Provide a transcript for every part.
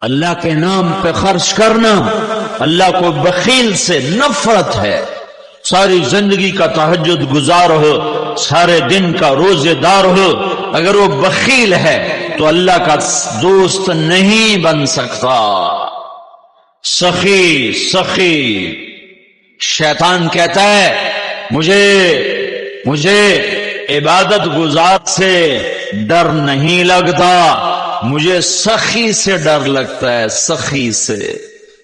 اللہ کے نام پہ خرچ کرنا اللہ کو بخیل سے نفرت ہے. ساری زندگی کا تہجد گزار ہو، سارے دن کا روزے دار ہو، اگر وہ بخیل ہے تو اللہ کا دوست نہیں بن سکتا. سخی شیطان کہتا ہے مجھے عبادت گزار سے ڈر نہیں لگتا، مجھے سخی سے ڈر لگتا ہے. سخی سے،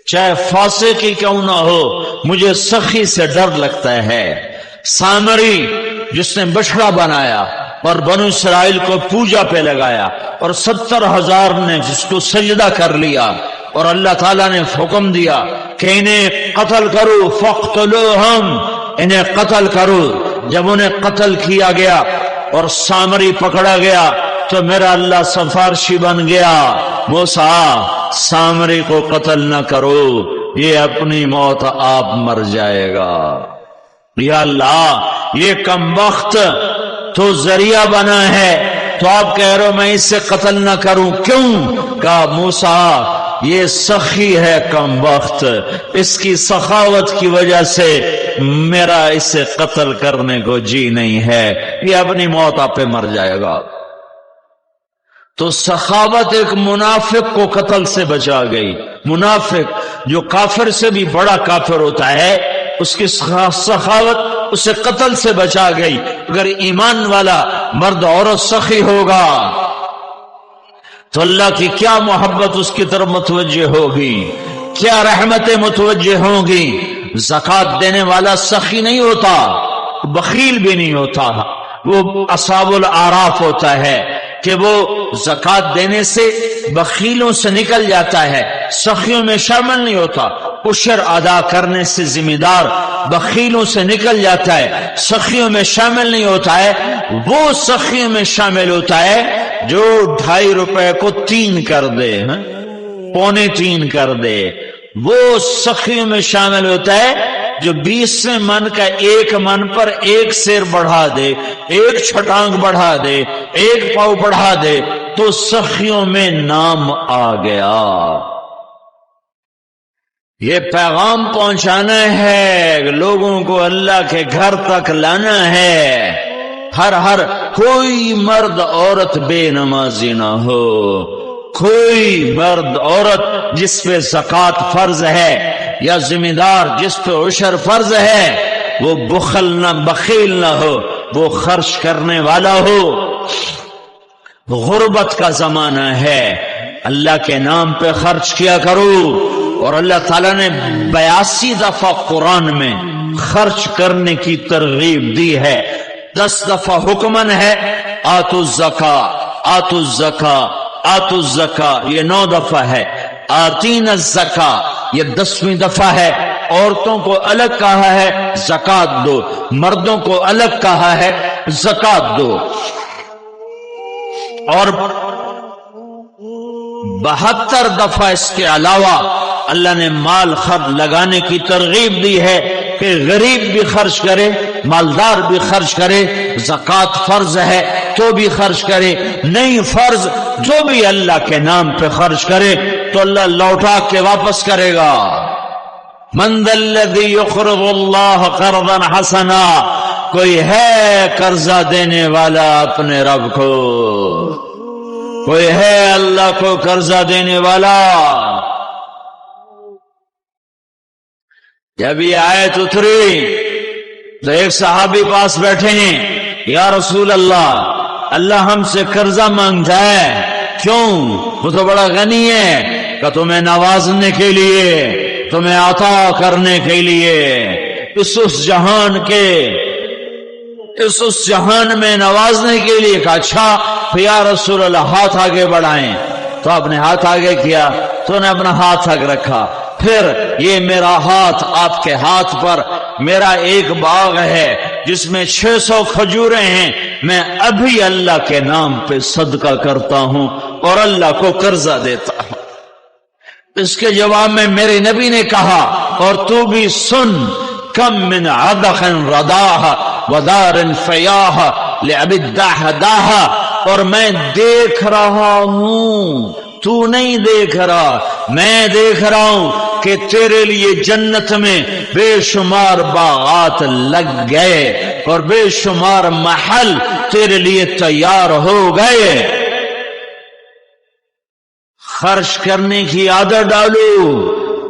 چاہے فاسق ہی کیوں نہ ہو، مجھے سخی سے ڈر لگتا ہے. سامری جس نے بچڑا بنایا اور بنو اسرائیل کو پوجا پہ لگایا اور 70,000 نے جس کو سجدہ کر لیا، اور اللہ تعالیٰ نے حکم دیا کہ انہیں قتل کرو، فاقتلوہم، انہیں قتل کرو. جب انہیں قتل کیا گیا اور سامری پکڑا گیا تو میرا اللہ سفارشی بن گیا، موسیٰ سامری کو قتل نہ کرو، یہ اپنی موت آپ مر جائے گا. یا اللہ یہ کمبخت تو ذریعہ بنا ہے تو آپ کہہ رہے ہو میں اسے قتل نہ کروں، کیوں؟ کہا موسیٰ یہ سخی ہے کمبخت، اس کی سخاوت کی وجہ سے میرا اسے قتل کرنے کو جی نہیں ہے، یہ اپنی موت آپ پہ مر جائے گا. تو سخاوت ایک منافق کو قتل سے بچا گئی. منافق جو کافر سے بھی بڑا کافر ہوتا ہے، اس کی سخاوت اسے قتل سے بچا گئی. اگر ایمان والا مرد عورت سخی ہوگا تو اللہ کی کیا محبت اس کی طرف متوجہ ہوگی، کیا رحمتیں متوجہ ہوں گی. زکوٰۃ دینے والا سخی نہیں ہوتا، بخیل بھی نہیں ہوتا، وہ اصحاب الاعراف ہوتا ہے کہ وہ زکوٰۃ دینے سے بخیلوں سے نکل جاتا ہے، سخیوں میں شامل نہیں ہوتا. عشر ادا کرنے سے ذمہ دار بخیلوں سے نکل جاتا ہے، سخیوں میں شامل نہیں ہوتا ہے. وہ سخیوں میں شامل ہوتا ہے جو 2.5 روپے کو 3 کر دے، 2.25 کر دے. وہ سخیوں میں شامل ہوتا ہے جو 20 من کا 1 من پر 1 سیر بڑھا دے، 1 چھٹانگ بڑھا دے، 1 پاؤ بڑھا دے، تو سخیوں میں نام آ گیا. یہ پیغام پہنچانا ہے، لوگوں کو اللہ کے گھر تک لانا ہے. ہر کوئی مرد عورت بے نمازی نہ ہو، کوئی مرد عورت جس پہ زکوٰۃ فرض ہے یا ذمہ دار جس پہ عشر فرض ہے وہ بخیل نہ ہو، وہ خرچ کرنے والا ہو. غربت کا زمانہ ہے، اللہ کے نام پہ خرچ کیا کرو. اور اللہ تعالیٰ نے 82 دفعہ قرآن میں خرچ کرنے کی ترغیب دی ہے. 10 دفعہ حکمن ہے آتوا الزکاۃ، آتوا الزکاۃ، آتوا الزکاۃ، یہ 9 دفعہ ہے. آتین الزکاۃ یہ 10ویں دفعہ ہے. عورتوں کو الگ کہا ہے زکوٰۃ دو، مردوں کو الگ کہا ہے زکوٰۃ دو. اور 72 دفعہ اس کے علاوہ اللہ نے مال خرچ لگانے کی ترغیب دی ہے کہ غریب بھی خرچ کرے، مالدار بھی خرچ کرے. زکوٰۃ فرض ہے تو بھی خرچ کرے، نہیں فرض جو بھی اللہ کے نام پہ خرچ کرے تو اللہ لوٹا کے واپس کرے گا. من ذا الذی یقرض اللہ قرضا حسنا، کوئی ہے قرضہ دینے والا اپنے رب کو، کوئی ہے اللہ کو قرضہ دینے والا. جب یہ آیت اتری تو ایک صحابی پاس بیٹھے ہیں، یا رسول اللہ ہم سے قرضہ مانگتا ہے، کیوں؟ وہ تو بڑا غنی ہے. کہ تمہیں نوازنے کے لیے، تمہیں عطا کرنے کے لیے، اس جہان میں نوازنے کے لیے. کہا اچھا یا رسول اللہ ہاتھ آگے بڑھائیں. تو آپ نے ہاتھ آگے کیا تو نے اپنا ہاتھ آگے رکھا. پھر یہ میرا ہاتھ آپ کے ہاتھ پر میرا ایک باغ ہے جس میں 600 کھجوریں ہیں، میں ابھی اللہ کے نام پہ صدقہ کرتا ہوں اور اللہ کو قرضہ دیتا ہوں. اس کے جواب میں میرے نبی نے کہا اور تو بھی سن، کم من عدخ رداہ ودار فیاہ لعب الداہ داہ، اور میں دیکھ رہا ہوں تو نہیں دیکھ رہا، میں دیکھ رہا ہوں کہ تیرے لیے جنت میں بے شمار باغات لگ گئے اور بے شمار محل تیرے لیے تیار ہو گئے۔ خرچ کرنے کی عادت ڈالو،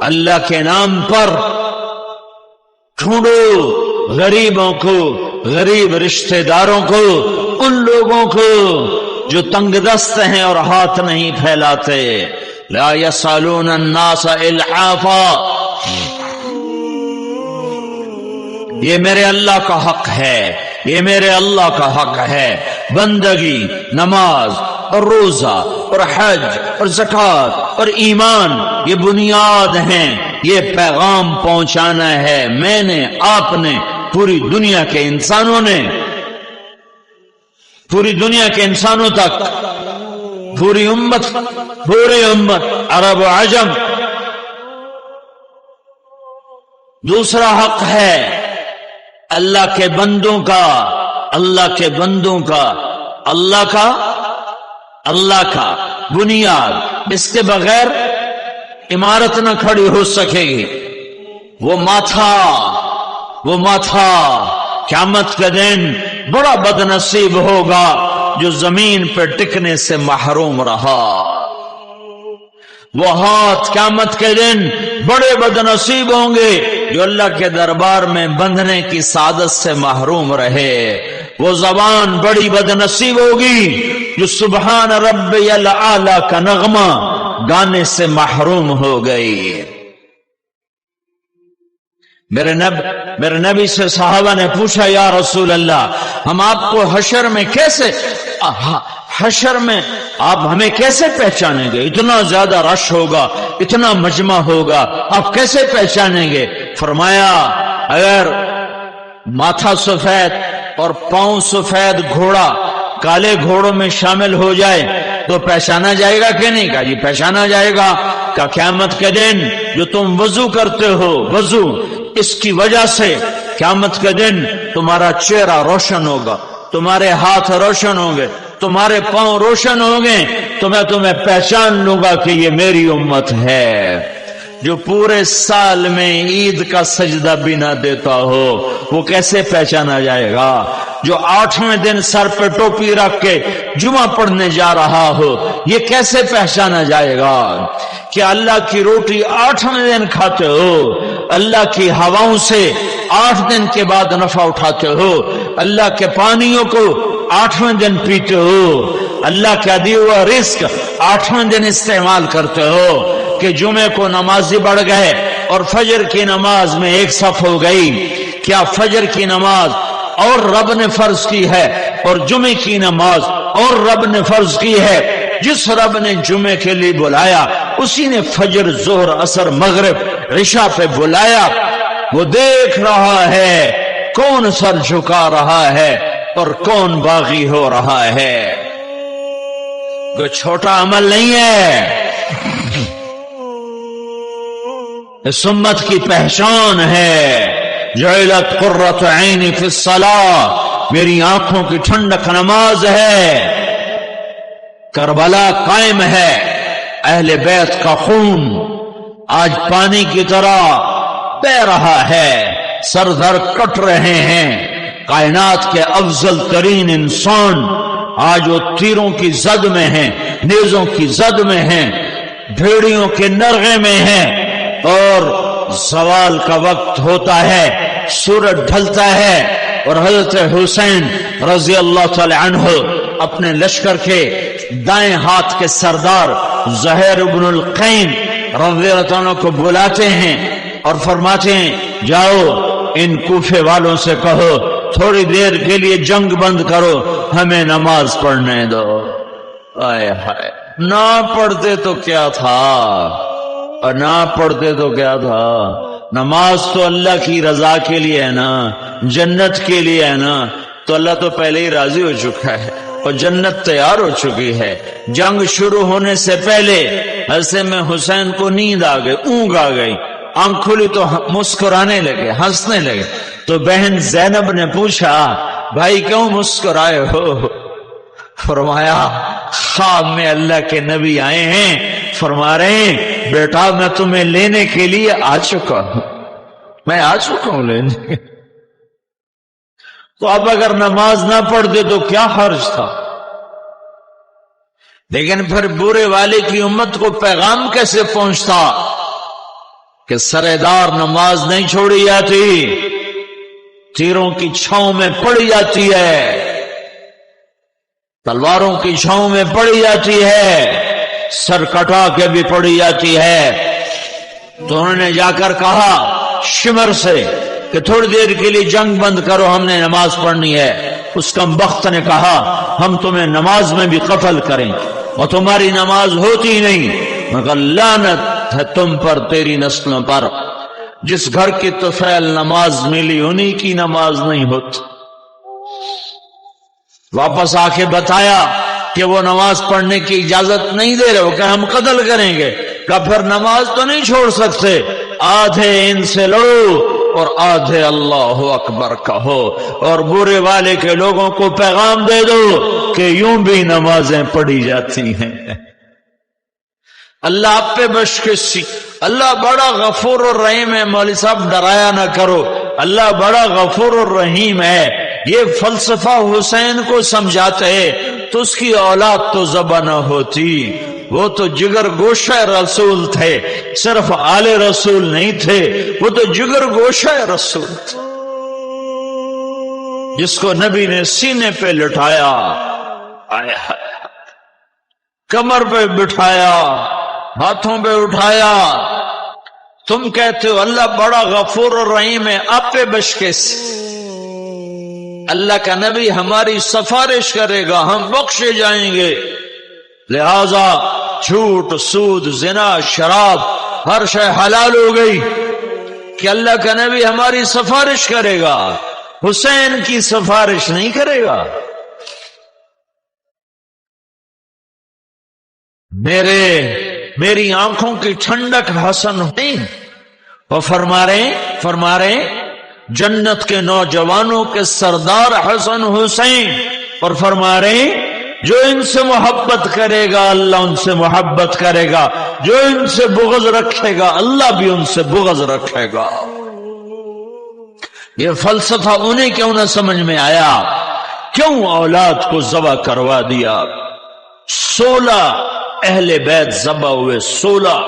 اللہ کے نام پر ڈھونڈو غریبوں کو، غریب رشتہ داروں کو، ان لوگوں کو جو تنگ دست ہیں اور ہاتھ نہیں پھیلاتے۔ لا یسالون الناس الحافا، یہ میرے اللہ کا حق ہے، یہ میرے اللہ کا حق ہے۔ بندگی، نماز اور روزہ اور حج اور زکوٰۃ اور ایمان یہ بنیاد ہیں، یہ پیغام پہنچانا ہے میں نے، آپ نے، پوری دنیا کے انسانوں نے، پوری دنیا کے انسانوں تک، پوری امت عرب و عجم۔ دوسرا حق ہے اللہ کے بندوں کا، اللہ کے بندوں کا، اللہ کا بنیاد، اس کے بغیر عمارت نہ کھڑی ہو سکے گی۔ وہ ماتھا قیامت کا دن بڑا بد نصیب ہوگا جو زمین پہ ٹکنے سے محروم رہا۔ وہ ہاتھ قیامت کے دن بڑے بد نصیب ہوں گے جو اللہ کے دربار میں بندھنے کی سعادت سے محروم رہے۔ وہ زبان بڑی بد نصیب ہوگی جو سبحان ربی الاعلی کا نغمہ گانے سے محروم ہو گئی۔ میرے نبی سے صحابہ نے پوچھا، یا رسول اللہ، ہم آپ کو حشر میں آپ ہمیں کیسے پہچانیں گے؟ اتنا زیادہ رش ہوگا، اتنا مجمع ہوگا، آپ کیسے پہچانیں گے؟ فرمایا، اگر ماتھا سفید اور پاؤں سفید گھوڑا کالے گھوڑوں میں شامل ہو جائے تو پہچانا جائے گا کہ نہیں؟ کہا جی پہچانا جائے گا۔ کہ قیامت کے دن جو تم وضو کرتے ہو، وضو اس کی وجہ سے قیامت کے دن تمہارا چہرہ روشن ہوگا، تمہارے ہاتھ روشن ہوں گے، تمہارے پاؤں روشن ہوں گے، تو میں تمہیں پہچان لوں گا کہ یہ میری امت ہے۔ جو پورے سال میں عید کا سجدہ بھی نہ دیتا ہو وہ کیسے پہچانا جائے گا؟ جو 8ویں دن سر پہ ٹوپی رکھ کے جمعہ پڑھنے جا رہا ہو یہ کیسے پہچانا جائے گا؟ کہ اللہ کی روٹی 8ویں دن کھاتے ہو، اللہ کی ہواؤں سے 8 دن کے بعد نفع اٹھاتے ہو، اللہ کے پانیوں کو 8ویں دن پیتے ہو، اللہ کا دیا ہوا رزق 8ویں دن استعمال کرتے ہو، کہ جمعے کو نمازی بڑھ گئے اور فجر کی نماز میں ایک صف ہو گئی۔ کیا فجر کی نماز اور رب نے فرض کی ہے اور جمعے کی نماز اور رب نے فرض کی ہے؟ جس رب نے جمعے کے لیے بلایا اسی نے فجر، ظہر، عصر، مغرب، عشاء پہ بلایا۔ وہ دیکھ رہا ہے کون سر جھکا رہا ہے اور کون باغی ہو رہا ہے۔ کوئی چھوٹا عمل نہیں ہے، اس امت کی پہچان ہے۔ جعلت قرۃ عینی فی الصلاۃ، میری آنکھوں کی ٹھنڈک نماز ہے۔ کربلا قائم ہے، اہل بیت کا خون آج پانی کی طرح بہ رہا ہے، سر دھر کٹ رہے ہیں۔ کائنات کے افضل ترین انسان آج وہ تیروں کی زد میں ہیں، نیزوں کی زد میں ہیں، بھیڑیوں کے نرغے میں ہیں، اور زوال کا وقت ہوتا ہے، سورج ڈھلتا ہے، اور حضرت حسین رضی اللہ تعالی عنہ اپنے لشکر کے دائیں ہاتھ کے سردار زہیر بن القین رضی اللہ عنہ کو بلاتے ہیں اور فرماتے ہیں، جاؤ ان کوفے والوں سے کہو تھوڑی دیر کے لیے جنگ بند کرو، ہمیں نماز پڑھنے دو۔ آئے ہائے، نہ پڑھتے تو کیا تھا، اور نہ پڑھتے تو کیا تھا؟ نماز تو اللہ کی رضا کے لیے ہے نا، جنت کے لیے ہے نا، تو اللہ تو پہلے ہی راضی ہو چکا ہے اور جنت تیار ہو چکی ہے۔ جنگ شروع ہونے سے پہلے ایسے میں حسین کو نیند آ گئی، اونگ آ گئی، آنکھ کھلی تو مسکرانے لگے، ہنسنے لگے۔ تو بہن زینب نے پوچھا، بھائی کیوں مسکرائے ہو؟ فرمایا خواب میں اللہ کے نبی آئے ہیں، فرما رہے ہیں بیٹا میں تمہیں لینے کے لیے آ چکا ہوں، میں آ چکا ہوں لینے۔ تو اب اگر نماز نہ پڑھتے تو کیا حرج تھا؟ لیکن پھر برے والے کی امت کو پیغام کیسے پہنچتا کہ سردار نماز نہیں چھوڑی جاتی، تیروں کی چھاؤں میں پڑی جاتی ہے، تلواروں کی چھاؤں میں پڑی جاتی ہے، سر کٹا کے بھی پڑی جاتی ہے۔ تو انہوں نے جا کر کہا شمر سے کہ تھوڑی دیر کے لیے جنگ بند کرو، ہم نے نماز پڑھنی ہے۔ اس کم بخت نے کہا ہم تمہیں نماز میں بھی قتل کریں اور تمہاری نماز ہوتی نہیں، مگر لعنت ہے تم پر، تیری نسلوں پر، جس گھر کی طفیل نماز ملی انہی کی نماز نہیں ہوتی۔ واپس آ کے بتایا کہ وہ نماز پڑھنے کی اجازت نہیں دے رہے، وہ کہ ہم قتل کریں گے۔ کہ پھر نماز تو نہیں چھوڑ سکتے، آدھے ان سے لڑو اور آدھے اللہ اکبر کہو، اور برے والے کے لوگوں کو پیغام دے دو کہ یوں بھی نمازیں پڑھی جاتی ہیں۔ اللہ آپ پہ بشکشی، اللہ بڑا غفور الرحیم ہے، مولوی صاحب ڈرایا نہ کرو، اللہ بڑا غفور الرحیم ہے۔ یہ فلسفہ حسین کو سمجھاتے تو اس کی اولاد تو ذبح نہ ہوتی، وہ تو جگر گوشہ رسول تھے، صرف آل رسول نہیں تھے، وہ تو جگر گوشہ رسول تھے، جس کو نبی نے سینے پہ لٹایا، کمر پہ بٹھایا، ہاتھوں پہ اٹھایا۔ تم کہتے ہو اللہ بڑا غفور الرحیم ہے، آپ پہ بشکش، اللہ کا نبی ہماری سفارش کرے گا، ہم بخشے جائیں گے، لہذا جھوٹ، سود، زنا، شراب ہر شے حلال ہو گئی کہ اللہ کا نبی ہماری سفارش کرے گا، حسین کی سفارش نہیں کرے گا۔ میری آنکھوں کی ٹھنڈک حسن حسین، وہ فرما رہے جنت کے نوجوانوں کے سردار حسن حسین، اور فرما رہے جو ان سے محبت کرے گا اللہ ان سے محبت کرے گا، جو ان سے بغض رکھے گا اللہ بھی ان سے بغض رکھے گا۔ یہ فلسفہ انہیں کیوں نہ سمجھ میں آیا؟ کیوں اولاد کو ذبح کروا دیا؟ 16 اہل بیت ذبح ہوئے، 16،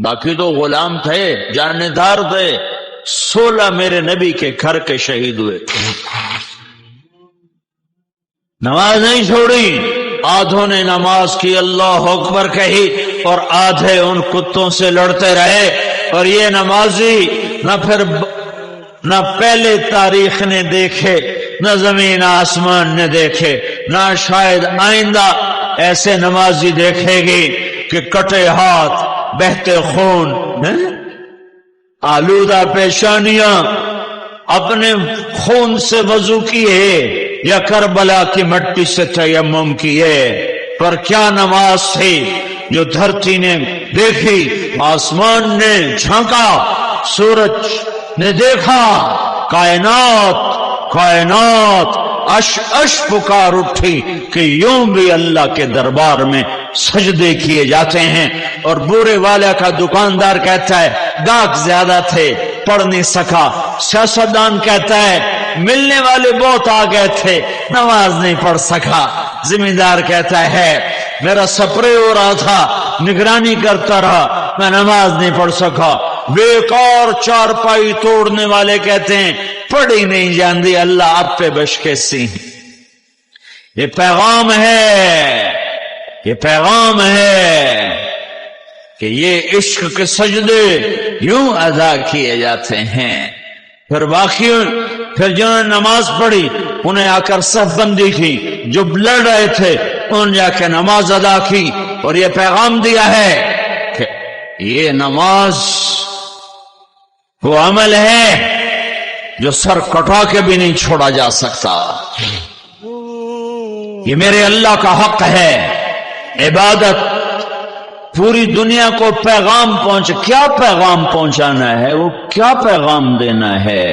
باقی تو غلام تھے، جانیدار تھے، 16 میرے نبی کے گھر کے شہید ہوئے۔ نماز نہیں چھوڑی، آدھوں نے نماز کی اللہ اکبر کہی اور آدھے ان کتوں سے لڑتے رہے۔ اور یہ نمازی نہ پہلے تاریخ نے دیکھے، نہ زمین آسمان نے دیکھے، نہ شاید آئندہ ایسے نمازی دیکھے گی کہ کٹے ہاتھ، بہتے خون، آلودہ پیشانیاں، اپنے خون سے وضو کیے یا کربلا کی مٹی سے تیمم کیے۔ پر کیا نماز تھی جو دھرتی نے دیکھی، آسمان نے جھانکا، سورج نے دیکھا، کائنات اش پکار اٹھی کہ یوں بھی اللہ کے دربار میں سجدے کیے جاتے ہیں۔ اور بورے والا کا دکاندار کہتا ہے گاہک زیادہ تھے پڑھ نہیں سکا، سیاستدان کہتا ہے ملنے والے بہت آ گئے تھے نماز نہیں پڑھ سکا، زمیندار کہتا ہے میرا سپرے ہو رہا تھا نگرانی کرتا رہا میں نماز نہیں پڑھ سکا۔ بیکار چارپائی توڑنے والے کہتے ہیں پڑھی نہیں جاندی، اللہ آپ پہ بشکیسی۔ یہ پیغام ہے کہ یہ عشق کے سجدے یوں ادا کیے جاتے ہیں۔ پھر جنہوں نے نماز پڑھی انہیں آ کر صف بندی کی، جو لڑ رہے تھے انہوں نے جا کے نماز ادا کی اور یہ پیغام دیا ہے کہ یہ نماز وہ عمل ہے جو سر کٹا کے بھی نہیں چھوڑا جا سکتا۔ یہ میرے اللہ کا حق ہے، عبادت پوری دنیا کو پیغام کیا پیغام پہنچانا ہے، وہ کیا پیغام دینا ہے؟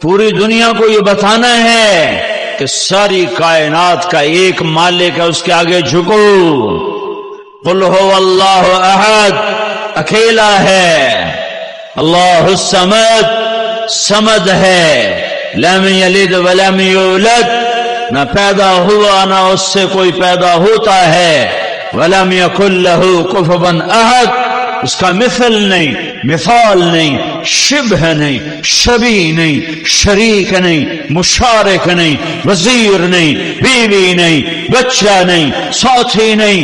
پوری دنیا کو یہ بتانا ہے کہ ساری کائنات کا ایک مالک ہے، اس کے آگے جھکو. قل هو اللہ احد، اکیلا ہے. اللہ الصمد، صمد ہے. لم یلد ولم یولد، نہ پیدا ہوا نہ اس سے کوئی پیدا ہوتا ہے. ولم یکن لہ کفوا احد، اس کا مثل نہیں، مثال نہیں، شبہ نہیں، شبیہ نہیں، شریک نہیں، مشارک نہیں، وزیر نہیں، بیوی نہیں، بچہ نہیں، ساتھی نہیں،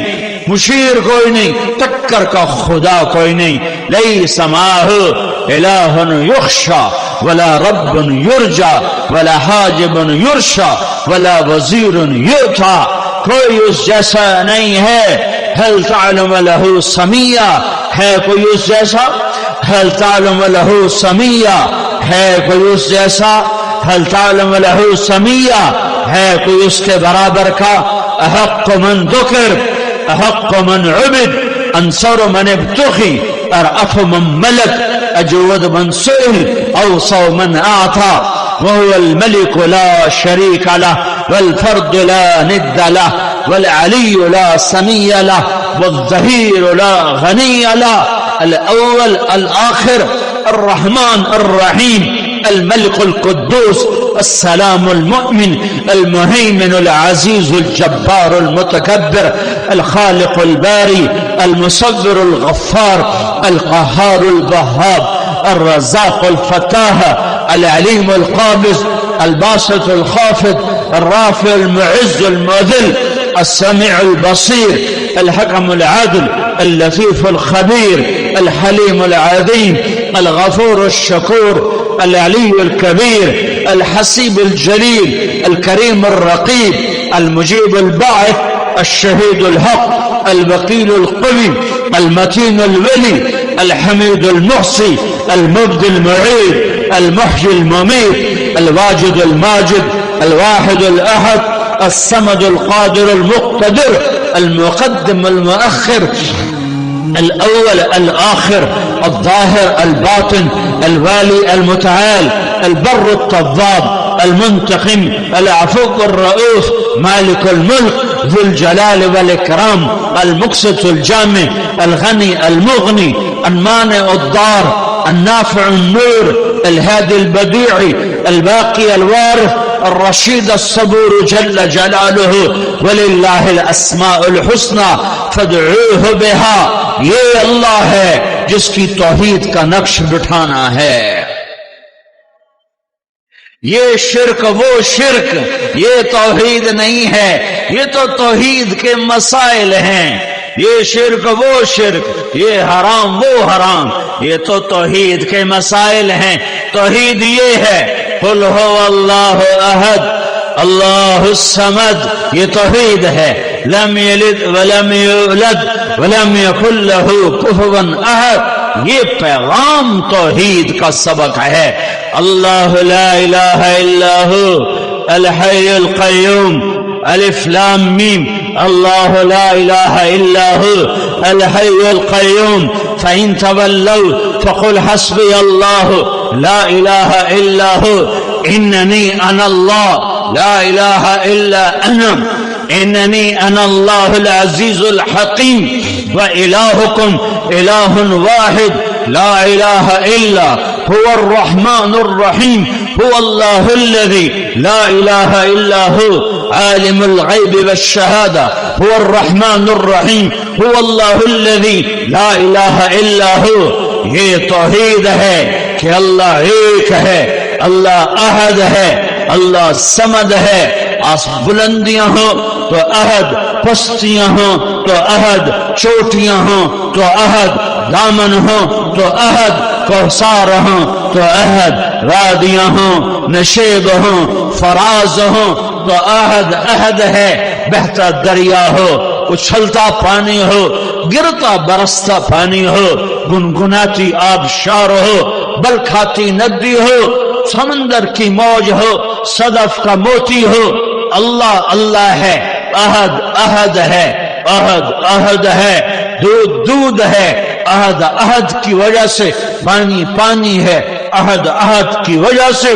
مشیر کوئی نہیں، ٹکر کا خدا کوئی نہیں. لیس معہ الہ یخشی ولا رب یرجا ولا حاجب یرشا ولا وزیر یؤتی، کوئی اس جیسا نہیں ہے. هل تعلم له سمیہ، ہے کوئی اس جیسا؟ هل تعلم له سمیہ، ہے کوئی اس جیسا؟ هل تعلم له سمیہ، ہے کوئی اس کے برابر کا؟ احق من ذکر، احق من عبد، انصر من ابتغی، ارأف من ملک، اجود من سئل، اوصى من اعطى. وهو الملك لا شريك له والفرد لا ند له والعلي لا سمي له والظهير لا غني له. الأول الآخر، الرحمن الرحيم، الملك القدوس، السلام المؤمن، المهيمن العزيز الجبار المتكبر، الخالق الباري، المصور الغفار، القهار الوهاب، الرزاق الفتاح، العليم القابض، الباسط الخافض، الرافع المعز المذل، السميع البصير، الحكم العدل، اللطيف الخبير، الحليم العظيم، الغفور الشكور، العلي الكبير، الحسيب الجليل، الكريم الرقيب، المجيب الباعث، الشهيد الحق، الوكيل القوي، المتين الولي، الحميد المحصي، المبدي المعيد، المحيي المميت، الواجد الماجد، الواحد الأحد، الصمد القادر المقتدر، المقدم المؤخر، الأول الآخر، الظاهر الباطن، الوالي المتعال، البر التواب، المنتقم، العفو الرؤوف، مالك الملك، ذو الجلال والإكرام، المقسط الجامع، الغني المغني، المانع الضار، النافع النور، الهادي البديع، الباقي الوارث، الرشيد الصبور جل جلاله. وللہ الاسماء الحسنى فادعوه بها. یہ اللہ ہے جس کی توحید کا نقش بٹھانا ہے. یہ شرک وہ شرک، یہ توحید نہیں ہے، یہ تو توحید کے مسائل ہیں. یہ شرک وہ شرک، یہ حرام وہ حرام، یہ تو توحید کے مسائل ہیں. توحید یہ ہے قل هو اللہ احد اللہ الصمد، یہ توحید ہے. لم یلد ولم یولد ولم یکن لہ کفوا احد، یہ پیغام توحید کا سبق ہے. اللہ لا الہ الا هو الحی القیوم، الف لام میم، اللہ لا الہ الا هو الحی القیوم. فإن تولوا فقل حسبي الله لا إله إلا هو إنني أنا الله لا إله إلا أنا إنني أنا الله العزيز الحكيم وإلهكم إله واحد لا إله إلا هو الرحمن الرحيم. هو الله الذي لا إله إلا هو عالم الغيب والشهادة. هو الرحمن الرحيم. هو الله الذي لا إله إلا هو. یہ توحید ہے کہ اللہ ایک ہے، اللہ احد ہے، اللہ صمد ہے. بلندیاں ہوں تو احد، پستیاں ہوں تو احد، چوٹیاں ہوں تو احد، دامن ہوں تو احد، کوثر ہوں تو احد، وادیاں ہوں، نشیب ہوں، فراز ہوں تو احد احد ہے. بہتا دریا ہو، اچھلتا پانی ہو، گرتا برستا پانی ہو، گنگناتی آبشار ہو، بلکھاتی ندی ہو، سمندر کی موج ہو، صدف کا موتی ہو، اللہ اللہ ہے. احد احد ہے، احد احد ہے. دودھ دودھ ہے، احد احد کی وجہ سے. پانی پانی ہے، احد احد کی وجہ سے.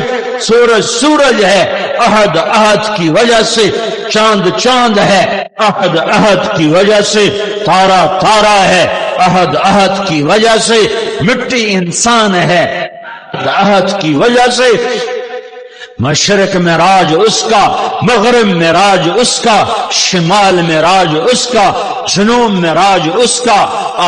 سورج سورج ہے، عہد عہد کی وجہ سے، چاند چاند ہے عہد عہد کی وجہ سے، تارا تارا ہے عہد عہد کی وجہ سے، مٹی انسان ہے عہد کی وجہ سے، مشرق میں راج اس کا، مغرب میں راج اس کا، شمال میں راج اس کا، جنوب میں راج اس کا،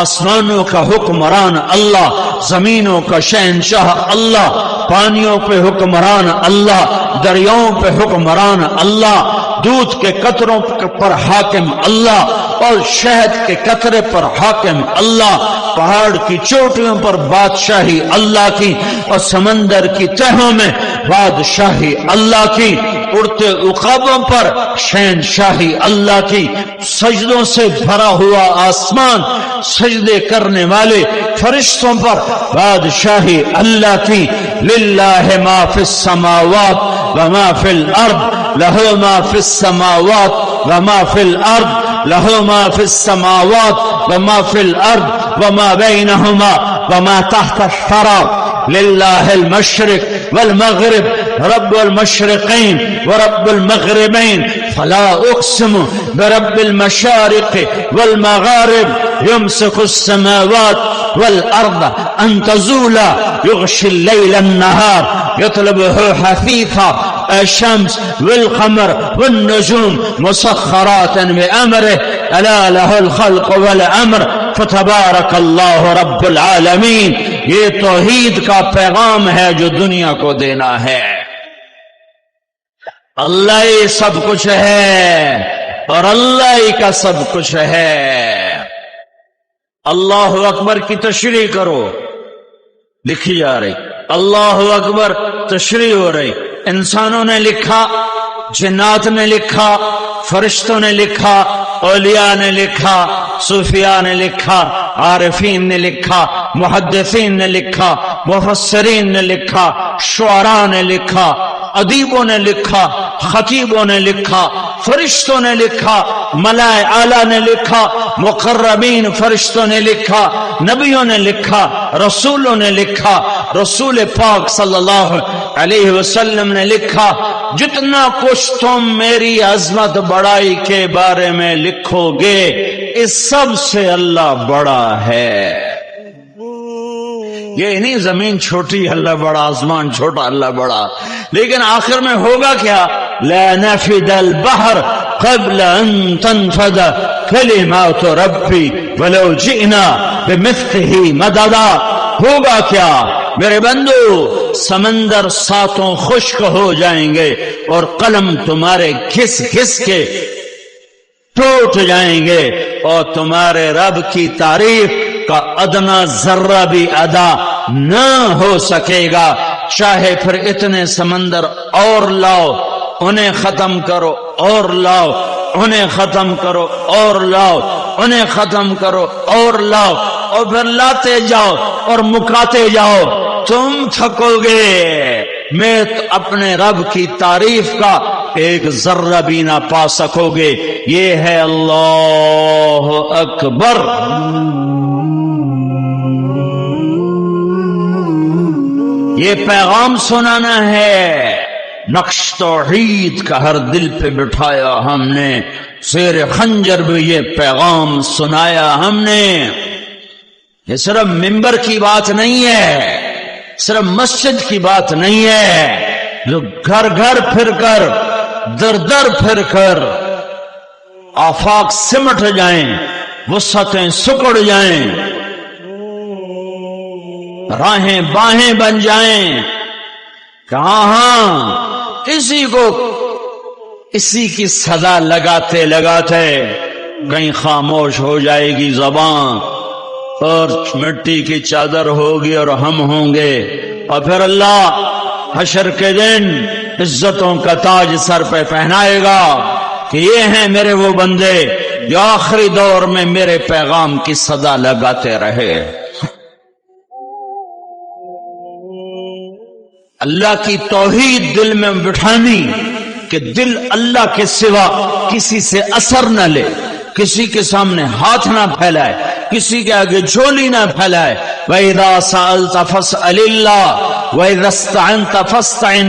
آسمانوں کا حکمران اللہ، زمینوں کا شہنشاہ اللہ، پانیوں پہ حکمران اللہ، دریاؤں پہ حکمران اللہ، دودھ کے قطروں پر حاکم اللہ اور شہد کے قطرے پر حاکم اللہ، پہاڑ کی چوٹیوں پر بادشاہی اللہ کی اور سمندر کی تہوں میں بادشاہی اللہ کی، اڑتے عقابوں پر شہنشاہی اللہ کی، سجدوں سے بھرا ہوا آسمان، سجدے کرنے والے فرشتوں پر بادشاہی اللہ کی، للہ ما فی السماوات وما فی الارض، لہ ما فی السماوات وما فی الارض، لہ ما فی السماوات وما فی الارض وما بینہما وما تحت الثری، للہ المشرق والمغرب، رب المشرقین ورب المغربین، فلا اقسم برب المشارق والمغارب، یمسک السماوات والارض ان تزولا، یغشی اللیل النہار یطلبہ حثیثا، الشمس والقمر والنجوم مسخرات بأمره الا له الخلق والامر فتبارک اللہ رب العالمین۔ یہ توحید کا پیغام ہے جو دنیا کو دینا ہے۔ اللہ ہی سب کچھ ہے اور اللہ ہی کا سب کچھ ہے۔ اللہ اکبر کی تشریح کرو، لکھی جا رہی، اللہ اکبر تشریح ہو رہی، انسانوں نے لکھا، جنات نے لکھا، فرشتوں نے لکھا، اولیاء نے لکھا، صوفیاء نے لکھا، عارفین نے لکھا، محدثین نے لکھا، مفسرین نے لکھا، شعراء نے لکھا، ادیبوں نے لکھا، خطیبوں نے لکھا، فرشتوں نے لکھا، ملائے اعلیٰ نے لکھا، مقربین فرشتوں نے لکھا، نبیوں نے لکھا، رسولوں نے لکھا، رسول پاک صلی اللہ علیہ وسلم نے لکھا۔ جتنا کچھ تم میری عظمت بڑائی کے بارے میں لکھو گے، اس سب سے اللہ بڑا ہے۔ یہ نہیں زمین چھوٹی اللہ بڑا، آسمان چھوٹا اللہ بڑا، لیکن آخر میں ہوگا کیا؟ لا نفد البحر قبل ان تنفد کلمات ربی ولو جئنا بمثلہ مددا۔ ہوگا کیا میرے بندو؟ سمندر ساتوں خشک ہو جائیں گے اور قلم تمہارے گھس گھس کے ٹوٹ جائیں گے، اور تمہارے رب کی تعریف کا ادنا ذرہ بھی ادا نہ ہو سکے گا، چاہے پھر اتنے سمندر اور لاؤ، انہیں ختم کرو اور لاؤ، انہیں ختم کرو اور لاؤ، انہیں ختم کرو اور لاؤ، اور پھر لاتے جاؤ اور مکاتے جاؤ، تم تھکو گے، میں اپنے رب کی تعریف کا ایک ذرہ بھی نہ پا سکو گے۔ یہ ہے اللہ اکبر۔ یہ پیغام سنانا ہے، نقش توحید کا ہر دل پہ بٹھایا ہم نے، زیر خنجر بھی یہ پیغام سنایا ہم نے۔ یہ صرف منبر کی بات نہیں ہے، صرف مسجد کی بات نہیں ہے، جو گھر گھر پھر کر، در در پھر کر آفاق سمٹ جائیں، وسعتیں سکڑ جائیں، راہیں باہیں بن جائیں، کہاں اسی کی صدا لگاتے لگاتے کہیں خاموش ہو جائے گی زبان، اور مٹی کی چادر ہوگی اور ہم ہوں گے، اور پھر اللہ حشر کے دن عزتوں کا تاج سر پہ پہنائے گا کہ یہ ہیں میرے وہ بندے جو آخری دور میں میرے پیغام کی صدا لگاتے رہے۔ اللہ کی توحید دل میں بٹھانی کہ دل اللہ کے سوا کسی سے اثر نہ لے، کسی کے سامنے ہاتھ نہ پھیلائے، کسی کے آگے جھولی نہ پھیلائے۔ وَإِذَا سَأَلْتَ فَاسْأَلِ اللَّهَ وَإِذَا اسْتَعَنْتَ فَاسْتَعِنْ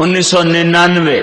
1999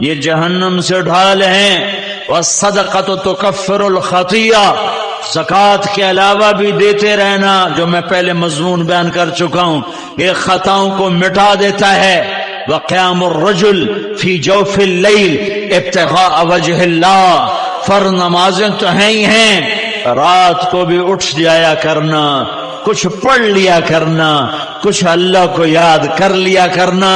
یہ جہنم سے ڈھال ہیں۔ والصدقۃ تکفر الخطیہ، زکوٰۃ کے علاوہ بھی دیتے رہنا، جو میں پہلے مضمون بیان کر چکا ہوں، یہ خطاؤں کو مٹا دیتا ہے۔ وقیام الرجل فی جوف اللیل ابتغاء وجہ اللہ، فرض نمازیں تو ہیں ہی ہیں، رات کو بھی اٹھ جایا کرنا، کچھ پڑھ لیا کرنا، کچھ اللہ کو یاد کر لیا کرنا۔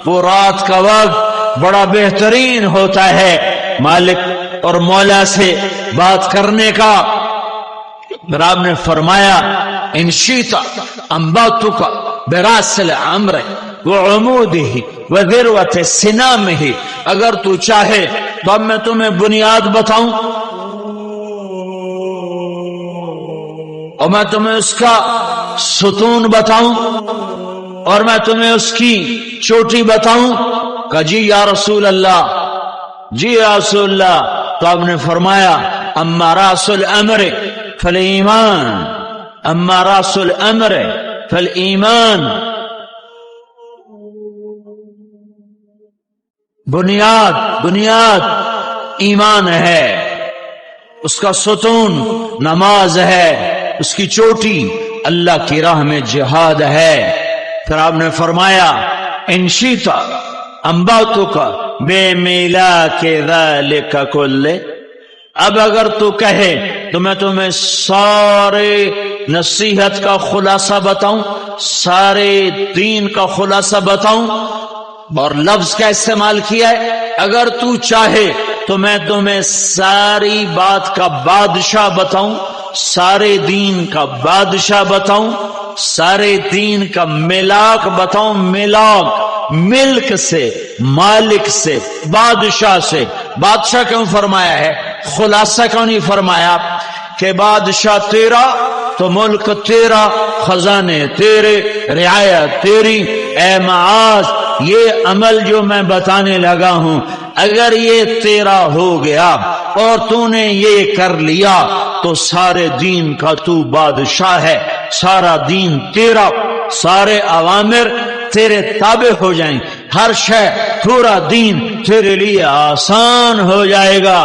وہ رات کا وقت بڑا بہترین ہوتا ہے مالک اور مولا سے بات کرنے کا۔ پھر آپ نے فرمایا ان شئت انباتک براس الامر وعمودہ وذروۃ سنامہ، اگر تو چاہے تو اب میں تمہیں بنیاد بتاؤں اور میں تمہیں اس کا ستون بتاؤں اور میں تمہیں اس کی چوٹی بتاؤں۔ کہا جی یا رسول اللہ، جی یا رسول اللہ۔ تو آپ نے فرمایا اما راس الامر فالایمان، اما راس الامر فالایمان، بنیاد ایمان ہے، اس کا ستون نماز ہے، اس کی چوٹی اللہ کی راہ میں جہاد ہے۔ پھر آپ نے فرمایا ان شئت انباتک بمیلاک ذلک کلہ، اب اگر تو کہے تو میں تمہیں سارے نصیحت کا خلاصہ بتاؤں، سارے دین کا خلاصہ بتاؤں، اور لفظ کا استعمال کیا ہے اگر تو چاہے تو میں تمہیں ساری بات کا بادشاہ بتاؤں، سارے دین کا بادشاہ بتاؤں، سارے دین کا ملاک بتاؤں، ملاک ملک سے، مالک سے، بادشاہ سے۔ بادشاہ کیوں فرمایا ہے؟ خلاصہ کیوں نہیں فرمایا کہ بادشاہ تیرا تو ملک تیرا، خزانے تیرے، رعایت تیری۔ اے معاذ، یہ عمل جو میں بتانے لگا ہوں اگر یہ تیرا ہو گیا اور تو نے یہ کر لیا تو سارے دین کا تو بادشاہ ہے، سارا دین تیرا، سارے اوامر تیرے تابع ہو جائیں، ہر شے، پورا دین تیرے لیے آسان ہو جائے گا۔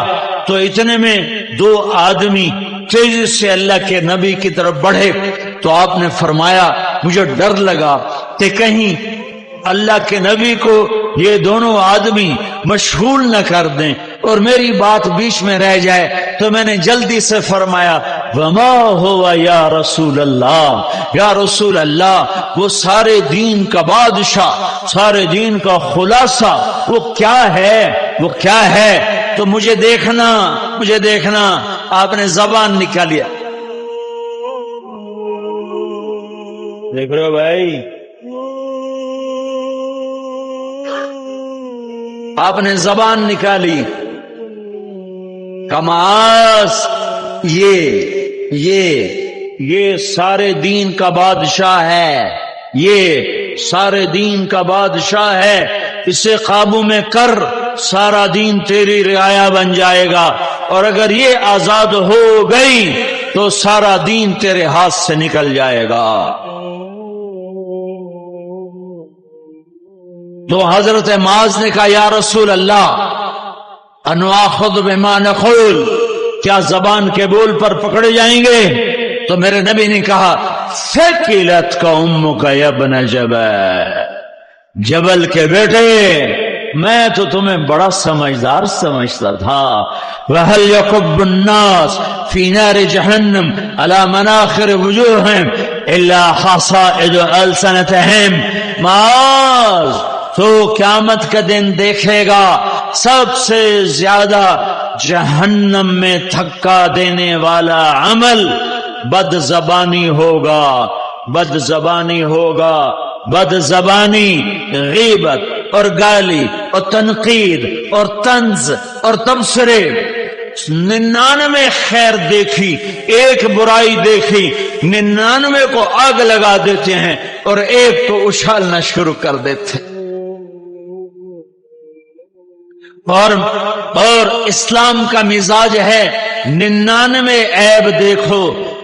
تو اتنے میں دو آدمی تیزی سے اللہ کے نبی کی طرف بڑھے تو آپ نے فرمایا مجھے ڈر لگا کہ کہیں اللہ کے نبی کو یہ دونوں آدمی مشغول نہ کر دیں اور میری بات بیچ میں رہ جائے، تو میں نے جلدی سے فرمایا وما ہوا یا رسول اللہ، یا رسول اللہ، وہ سارے دین کا بادشاہ، سارے دین کا خلاصہ وہ کیا ہے، وہ کیا ہے؟ تو مجھے دیکھنا۔ آپ نے زبان نکالیا، دیکھ رہے ہو بھائی، آپ نے زبان نکالی، کماس یہ سارے دین کا بادشاہ ہے، یہ سارے دین کا بادشاہ ہے، اسے قابو میں کر، سارا دین تیری رعایا بن جائے گا، اور اگر یہ آزاد ہو گئی تو سارا دین تیرے ہاتھ سے نکل جائے گا۔ تو حضرت معاذ نے کہا یا رسول اللہ انآخذ بما نقول، کیا زبان کے بول پر پکڑے جائیں گے؟ تو میرے نبی نے کہا ثقلتک امک یا ابن جبل، جبل کے بیٹے میں تو تمہیں بڑا سمجھدار سمجھتا تھا۔ وَهَلْ يَكُبُّ النَّاسِ فِي نَارِ جَهَنَّمَ عَلَى مَنَاخِرِ وُجُوهِهِمْ إِلَّا حَصَائِدُ أَلْسِنَتِهِمْ، معاذ تو قیامت کا دن دیکھے گا سب سے زیادہ جہنم میں دھکا دینے والا عمل بد زبانی ہوگا، بد زبانی ہوگا، بد زبانی، غیبت اور گالی اور تنقید اور طنز اور تبصرے۔ 99 خیر دیکھی، ایک برائی دیکھی، 99 کو آگ لگا دیتے ہیں اور ایک کو اچھالنا شروع کر دیتے ہیں۔ اور اسلام کا مزاج ہے 99 عیب دیکھو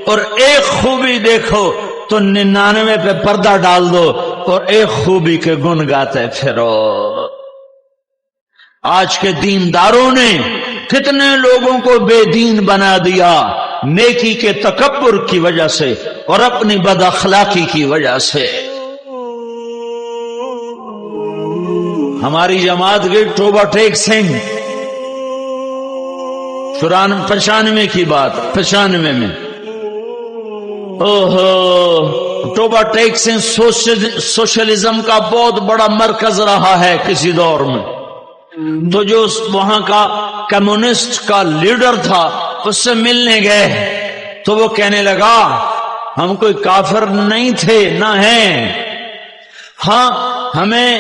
اور ایک خوبی دیکھو تو 99 پہ پردہ ڈال دو اور ایک خوبی کے گن گاتے پھرو۔ آج کے دینداروں نے کتنے لوگوں کو بے دین بنا دیا، نیکی کے تکبر کی وجہ سے اور اپنی بد اخلاقی کی وجہ سے۔ ہماری جماعت گئی ٹوبہ ٹیک سنگھ، 95 کی بات، 95 میں ٹوبہ ٹیک سنگھ سوشلزم کا بہت بڑا مرکز رہا ہے کسی دور میں۔ تو جو وہاں کا کمیونسٹ کا لیڈر تھا اس سے ملنے گئے تو وہ کہنے لگا ہم کوئی کافر نہیں تھے نہ ہیں، ہاں ہمیں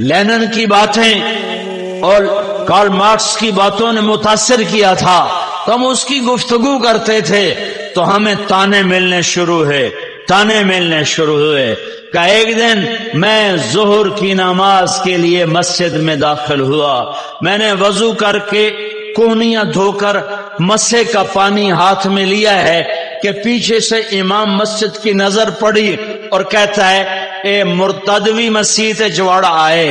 لینن کی باتیں اور کارل مارکس کی باتوں نے متاثر کیا تھا تو ہم اس کی گفتگو کرتے تھے، تو ہمیں تانے ملنے شروع ہوئے کہ ایک دن میں ظہر کی نماز کے لیے مسجد میں داخل ہوا، میں نے وضو کر کے کونیاں دھو کر مسے کا پانی ہاتھ میں لیا ہے کہ پیچھے سے امام مسجد کی نظر پڑی اور کہتا ہے اے مرتدوی مسیح جواڑا آئے،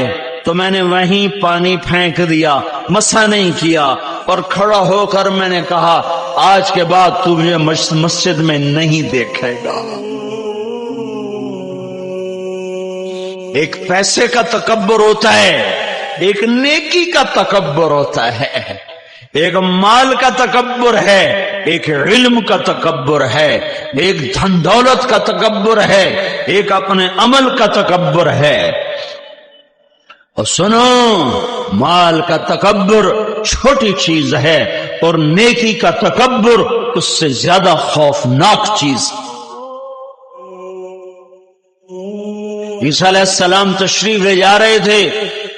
تو میں نے وہیں پانی پھینک دیا، مسا نہیں کیا، اور کھڑا ہو کر میں نے کہا آج کے بعد تو مجھے مسجد میں نہیں دیکھے گا۔ ایک پیسے کا تکبر ہوتا ہے، ایک نیکی کا تکبر ہوتا ہے، ایک مال کا تکبر ہے، ایک علم کا تکبر ہے، ایک دھن دولت کا تکبر ہے، ایک اپنے عمل کا تکبر ہے۔ اور سنو، مال کا تکبر چھوٹی چیز ہے اور نیکی کا تکبر اس سے زیادہ خوفناک چیز۔ عیسیٰ علیہ السلام تشریف لے جا رہے تھے،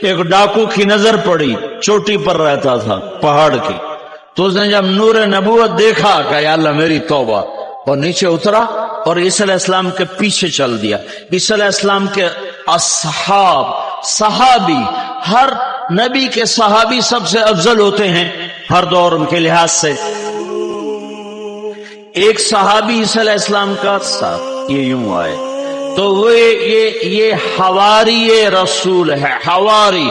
ایک ڈاکو کی نظر پڑی، چوٹی پر رہتا تھا پہاڑ کی، تو اس نے جب نور نبوت دیکھا کہ یا اللہ میری توبہ، اور نیچے اترا اور عیسیٰ علیہ السلام کے پیچھے چل دیا۔ عیسیٰ علیہ السلام کے صحابی، ہر نبی کے صحابی سب سے افضل ہوتے ہیں ہر دور کے لحاظ سے۔ ایک صحابی عیسیٰ علیہ السلام کا ساتھ یہ یوں آئے تو وہ یہ حواری رسول ہے، حواری،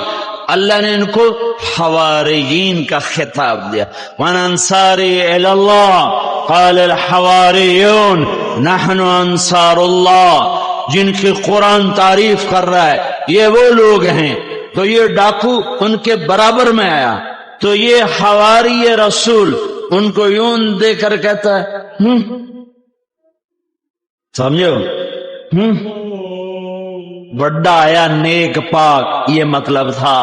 اللہ نے ان کو حواریین کا خطاب دیا۔ وَأَنْ أَنصَارِي إِلَى اللَّهِ قَالَ الْحَوَارِيُّونَ نَحْنُ أَنصَارُ اللَّهِ، جن کی قرآن تعریف کر رہا ہے یہ وہ لوگ ہیں، تو یہ ڈاکو ان کے برابر میں آیا، تو یہ حواری رسول ان کو یوں دے کر کہتا ہے سمجھو بڑا آیا نیک پاک، یہ مطلب تھا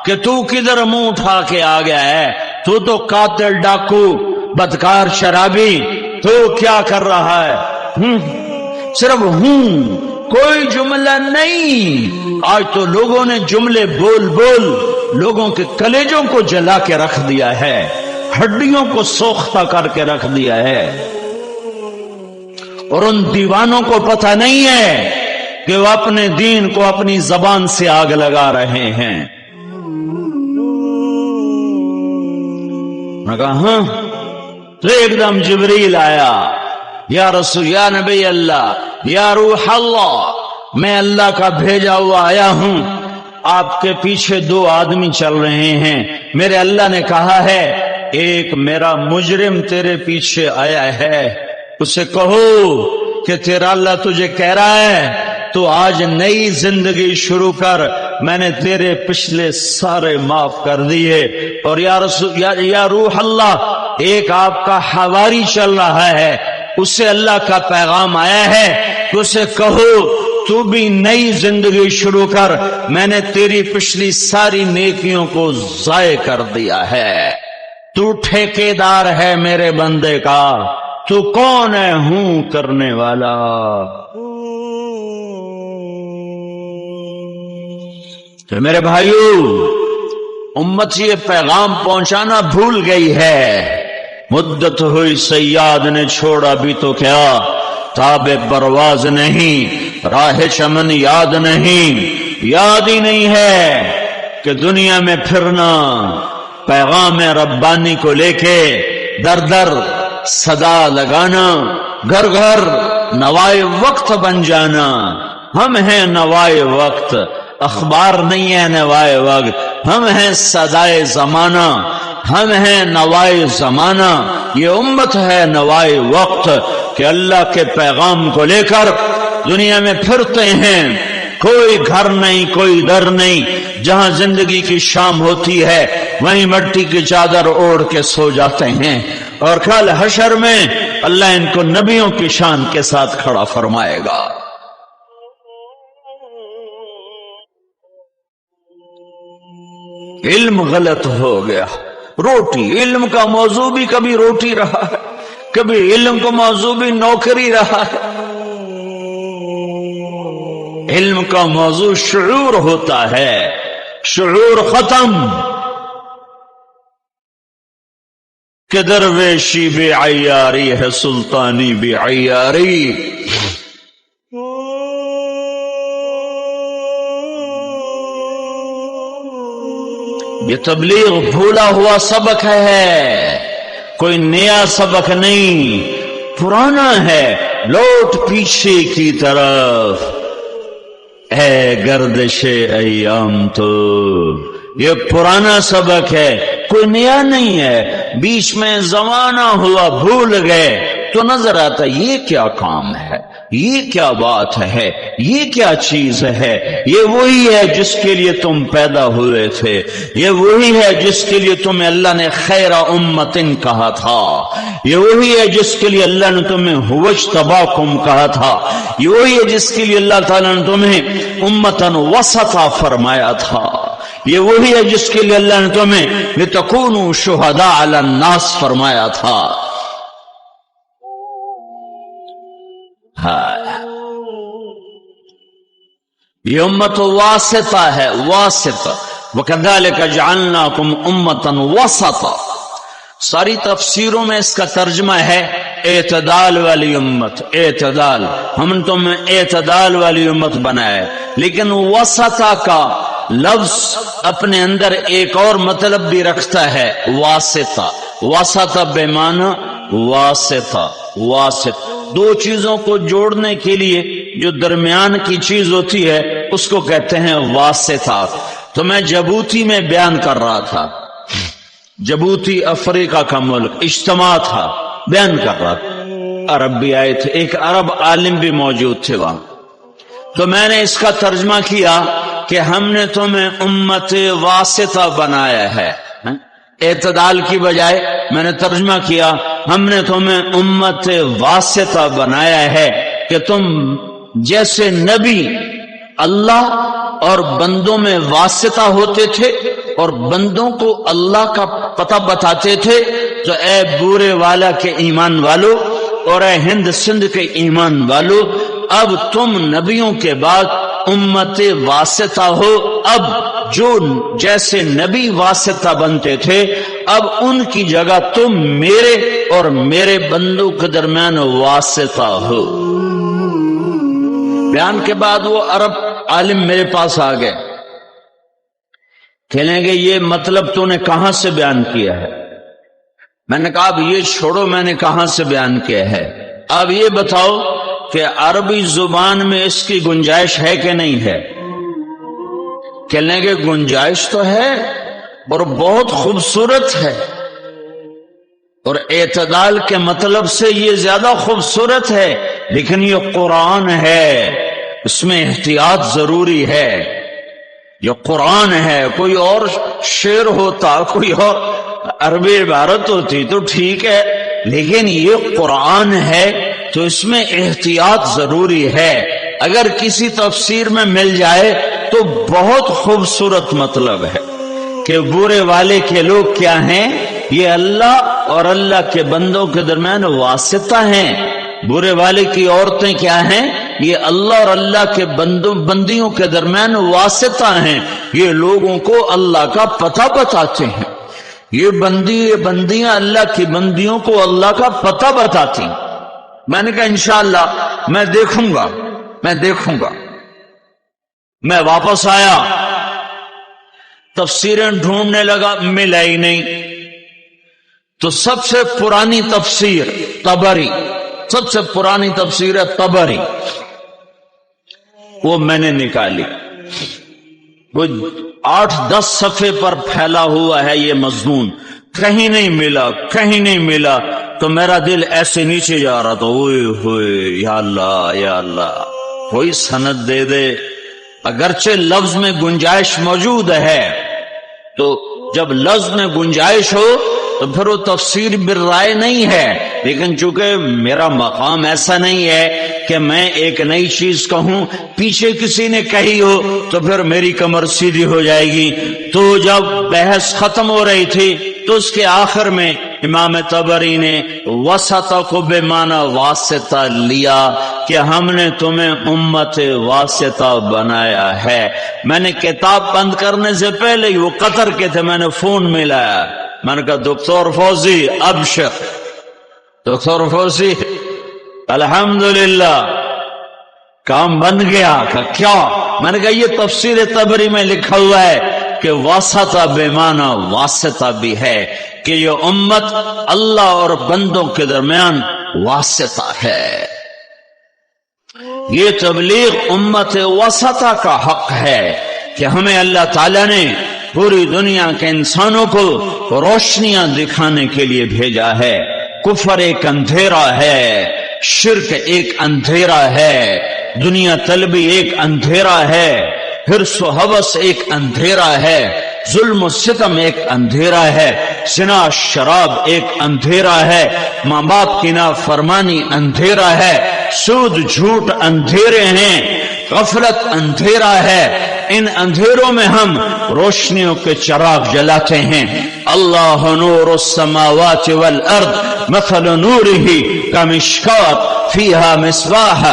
کہ تو کدھر منہ اٹھا کے آ گیا ہے، تو قاتل، ڈاکو، بدکار، شرابی، تو کیا کر رہا ہے؟ صرف کوئی جملہ نہیں۔ آج تو لوگوں نے جملے بول بول لوگوں کے کلیجوں کو جلا کے رکھ دیا ہے، ہڈیوں کو سوختہ کر کے رکھ دیا ہے، اور ان دیوانوں کو پتہ نہیں ہے کہ وہ اپنے دین کو اپنی زبان سے آگ لگا رہے ہیں۔ میں کہا ہاں، تو ایک دم جبریل آیا، یا رسول، یا نبی اللہ، یا روح اللہ، میں اللہ کا بھیجا ہوا آیا ہوں، آپ کے پیچھے 2 آدمی چل رہے ہیں، میرے اللہ نے کہا ہے ایک میرا مجرم تیرے پیچھے آیا ہے، اسے کہو کہ تیرا اللہ تجھے کہہ رہا ہے تو آج نئی زندگی شروع کر، میں نے تیرے پچھلے سارے معاف کر دیے۔ اور یا رسول، یا روح اللہ، ایک آپ کا حواری چل رہا ہے، اس سے اللہ کا پیغام آیا ہے کہ اسے کہو تو بھی نئی زندگی شروع کر، میں نے تیری پچھلی ساری نیکیوں کو ضائع کر دیا ہے، تو ٹھیکیدار ہے میرے بندے کا، تو کون ہے ہوں کرنے والا۔ تو میرے بھائیو، امت یہ پیغام پہنچانا بھول گئی ہے۔ مدت ہوئی سیاد نے چھوڑا بھی تو کیا، تاب پرواز نہیں، راہ چمن یاد نہیں، یاد ہی نہیں ہے کہ دنیا میں پھرنا، پیغام ربانی کو لے کے در در صدا لگانا، گھر گھر نوائے وقت بن جانا۔ ہم ہیں نوائے وقت، اخبار نہیں ہے نوائے وقت، ہم ہیں صدائے زمانہ، ہم ہیں نوائے زمانہ، یہ امت ہے نوائے وقت کہ اللہ کے پیغام کو لے کر دنیا میں پھرتے ہیں، کوئی گھر نہیں، کوئی در نہیں، جہاں زندگی کی شام ہوتی ہے وہیں مٹی کی چادر اوڑھ کے سو جاتے ہیں، اور کل حشر میں اللہ ان کو نبیوں کی شان کے ساتھ کھڑا فرمائے گا۔ علم غلط ہو گیا، روٹی، علم کا موضوع بھی کبھی روٹی رہا ہے، کبھی علم کا موضوع بھی نوکری رہا ہے۔ علم کا موضوع شعور ہوتا ہے، شعور ختم کہ درویشی بے عیاری ہے، سلطانی بے عیاری۔ یہ تبلیغ بھولا ہوا سبق ہے، کوئی نیا سبق نہیں، پرانا ہے، لوٹ پیچھے کی طرف۔ اے گردش ایام تو یہ پرانا سبق ہے، کوئی نیا نہیں ہے، بیچ میں زمانہ ہوا بھول گئے تو نظر آتا یہ کیا کام ہے، یہ کیا بات ہے، یہ کیا چیز ہے، یہ وہی ہے جس کے لیے تم پیدا ہوئے تھے، یہ وہی ہے جس کے لیے تمہیں اللہ نے خیر امتن کہا تھا، یہ وہی ہے جس کے لیے اللہ نے تمہیں ہوجتباکم کہا تھا، یہ وہی ہے جس کے لیے اللہ تعالیٰ نے تمہیں امتن وسطا فرمایا تھا، یہ وہی ہے جس کے لیے اللہ نے تمہیں لتکونوا شہداء علی الناس فرمایا تھا۔ یہ امت واسطہ ہے، واسطہ۔ وَكَذَلِكَ جَعَلْنَاكُمْ أُمَّةً وَسَطًا، ساری تفسیروں میں اس کا ترجمہ ہے اعتدال والی امت، اعتدال، ہم نے تمہیں اعتدال والی امت بنایا ہے، لیکن وسطا کا لفظ اپنے اندر ایک اور مطلب بھی رکھتا ہے، واسطہ، وسطہ بمعنی واسطہ، واسط، دو چیزوں کو جوڑنے کے لیے جو درمیان کی چیز ہوتی ہے اس کو کہتے ہیں واسطہ۔ تو میں جبوتی میں بیان کر رہا تھا، جبوتی افریقہ کا ملک، اجتماع تھا، بیان کر رہا تھا، عرب بھی آئے تھے، ایک عرب عالم بھی موجود تھے وہاں، تو میں نے اس کا ترجمہ کیا کہ ہم نے تمہیں امت واسطہ بنایا ہے، اعتدال کی بجائے میں نے ترجمہ کیا ہم نے تمہیں امت واسطہ بنایا ہے کہ تم جیسے نبی اللہ اور بندوں میں واسطہ ہوتے تھے اور بندوں کو اللہ کا پتہ بتاتے تھے، تو اے بورے والا کے ایمان والو اور اے ہند سندھ کے ایمان والو، اب تم نبیوں کے بعد امت واسطہ ہو، اب جو جیسے نبی واسطہ بنتے تھے اب ان کی جگہ تم میرے اور میرے بندوں کے درمیان واسطہ ہو۔ بیان کے بعد وہ عرب عالم میرے پاس آ گئے، کہنے گے یہ مطلب تو نے کہاں سے بیان کیا ہے؟ میں نے کہا اب یہ چھوڑو میں نے کہاں سے بیان کیا ہے، اب یہ بتاؤ کہ عربی زبان میں اس کی گنجائش ہے کہ نہیں ہے؟ کہنے کے گنجائش تو ہے اور بہت خوبصورت ہے، اور اعتدال کے مطلب سے یہ زیادہ خوبصورت ہے، لیکن یہ قرآن ہے، اس میں احتیاط ضروری ہے، یہ قرآن ہے، کوئی اور شعر ہوتا، کوئی اور عربی عبارت ہوتی تو ٹھیک ہے، لیکن یہ قرآن ہے تو اس میں احتیاط ضروری ہے، اگر کسی تفسیر میں مل جائے تو بہت خوبصورت مطلب ہے کہ برے والے کے لوگ کیا ہیں، یہ اللہ اور اللہ کے بندوں کے درمیان واسطہ ہیں، برے والے کی عورتیں کیا ہیں، یہ اللہ اور اللہ کے بندیوں کے درمیان واسطہ ہیں، یہ لوگوں کو اللہ کا پتہ بتاتے ہیں، یہ بندیاں اللہ کی بندیوں کو اللہ کا پتہ بتاتی ہیں۔ میں نے کہا انشاءاللہ میں دیکھوں گا۔ میں واپس آیا، تفسیریں ڈھونڈنے لگا، ملا ہی نہیں، تو سب سے پرانی تفسیر طبری، سب سے پرانی تفسیر ہے طبری، وہ میں نے نکالی، وہ 8-10 صفحے پر پھیلا ہوا ہے یہ مضمون، کہیں نہیں ملا، کہیں نہیں ملا، تو میرا دل ایسے نیچے جا رہا تھا، اوئے ہوئے یا اللہ یا اللہ، کوئی سند دے دے۔ اگرچہ لفظ میں گنجائش موجود ہے، تو جب لفظ میں گنجائش ہو تو پھر وہ تفسیر بالرائے نہیں ہے، لیکن چونکہ میرا مقام ایسا نہیں ہے کہ میں ایک نئی چیز کہوں، پیچھے کسی نے کہی ہو تو پھر میری کمر سیدھی ہو جائے گی۔ تو جب بحث ختم ہو رہی تھی تو اس کے آخر میں امام طبری نے وسطہ کو بے معنی واسطہ لیا کہ ہم نے تمہیں امت واسطہ بنایا ہے۔ میں نے کتاب بند کرنے سے پہلے ہی، وہ قطر کے تھے، میں نے فون ملایا، میں نے کہا ڈاکٹر فوزی ابشر، ڈاکٹر فوزی الحمدللہ کام بن گیا۔ کہ کیا؟ میں نے کہا یہ تفسیر طبری میں لکھا ہوا ہے کہ واسطہ بے معنی واسطہ بھی ہے، کہ یہ امت اللہ اور بندوں کے درمیان واسطہ ہے۔ یہ تبلیغ امت وسطہ کا حق ہے کہ ہمیں اللہ تعالیٰ نے پوری دنیا کے انسانوں کو روشنیاں دکھانے کے لیے بھیجا ہے۔ کفر ایک اندھیرا ہے، شرک ایک اندھیرا ہے، دنیا طلبی ایک اندھیرا ہے، حرص و ہوس ایک اندھیرا ہے، ظلم و ستم ایک اندھیرا ہے، زنا شراب ایک اندھیرا ہے، ماں باپ کی نافرمانی اندھیرا ہے، سود جھوٹ اندھیرے ہیں، غفلت اندھیرا ہے۔ ان اندھیروں میں ہم روشنیوں کے چراغ جلاتے ہیں۔ اللہ نور السماوات والارض مثل نورہ کمشکات فیہا مصباح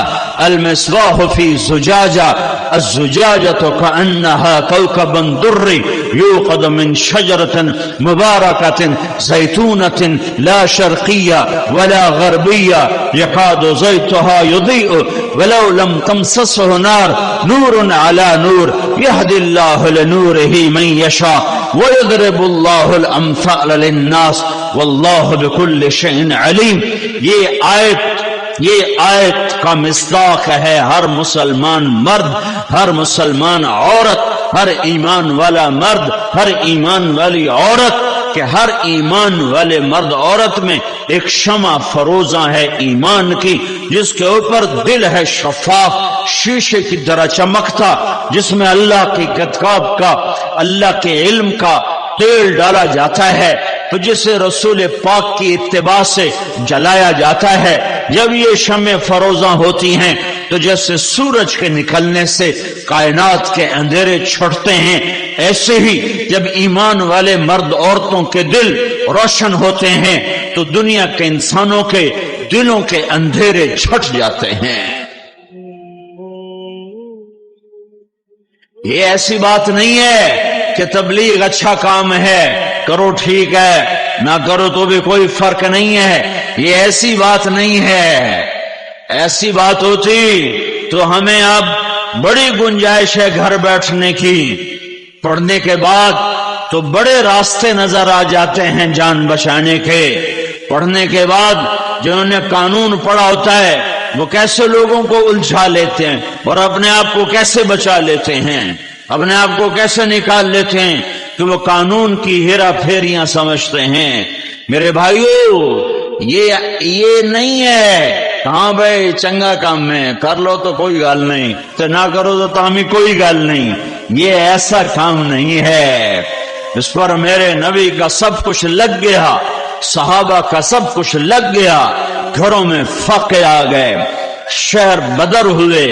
المصباح فی زجاجہ الزجاجة كأنها كوكب دري يوقد من شجرة مباركة زيتونة لا شرقية ولا غربية يكاد زيتها يضيء ولو لم تمسسه نار نور على نور يهدي الله لنوره من يشاء ويضرب الله الأمثال للناس والله بكل شيء عليم۔ یہ آیت کا مصداق ہے ہر مسلمان مرد، ہر مسلمان عورت، ہر ایمان والا مرد، ہر ایمان والی عورت، کہ ہر ایمان والے مرد عورت میں ایک شمع فروزاں ہے ایمان کی، جس کے اوپر دل ہے شفاف شیشے کی طرح چمکتا، جس میں اللہ کی کتاب کا، اللہ کے علم کا تیل ڈالا جاتا ہے، تو جسے رسول پاک کی اتباع سے جلایا جاتا ہے۔ جب یہ شمع فروزاں ہوتی ہیں تو جیسے سورج کے نکلنے سے کائنات کے اندھیرے چھٹتے ہیں، ایسے ہی جب ایمان والے مرد عورتوں کے دل روشن ہوتے ہیں تو دنیا کے انسانوں کے دلوں کے اندھیرے چھٹ جاتے ہیں۔ یہ ایسی بات نہیں ہے کہ تبلیغ اچھا کام ہے، کرو ٹھیک ہے، نہ کرو تو بھی کوئی فرق نہیں ہے، یہ ایسی بات نہیں ہے۔ ایسی بات ہوتی تو ہمیں اب بڑی گنجائش ہے گھر بیٹھنے کی، پڑھنے کے بعد تو بڑے راستے نظر آ جاتے ہیں جان بچانے کے۔ پڑھنے کے بعد جنہوں نے قانون پڑھا ہوتا ہے وہ کیسے لوگوں کو الجھا لیتے ہیں اور اپنے آپ کو کیسے بچا لیتے ہیں، اپنے آپ کو کیسے نکال لیتے ہیں کہ وہ قانون کی ہیرا پھیریاں سمجھتے ہیں۔ میرے بھائیو، یہ نہیں ہے ہاں بھائی چنگا کام ہے کر لو تو کوئی گال نہیں، تو نہ کرو تو تاہمی کوئی گال نہیں، یہ ایسا کام نہیں ہے۔ اس پر میرے نبی کا سب کچھ لگ گیا، صحابہ کا سب کچھ لگ گیا، گھروں میں فقے آ گئے، شہر بدر ہوئے،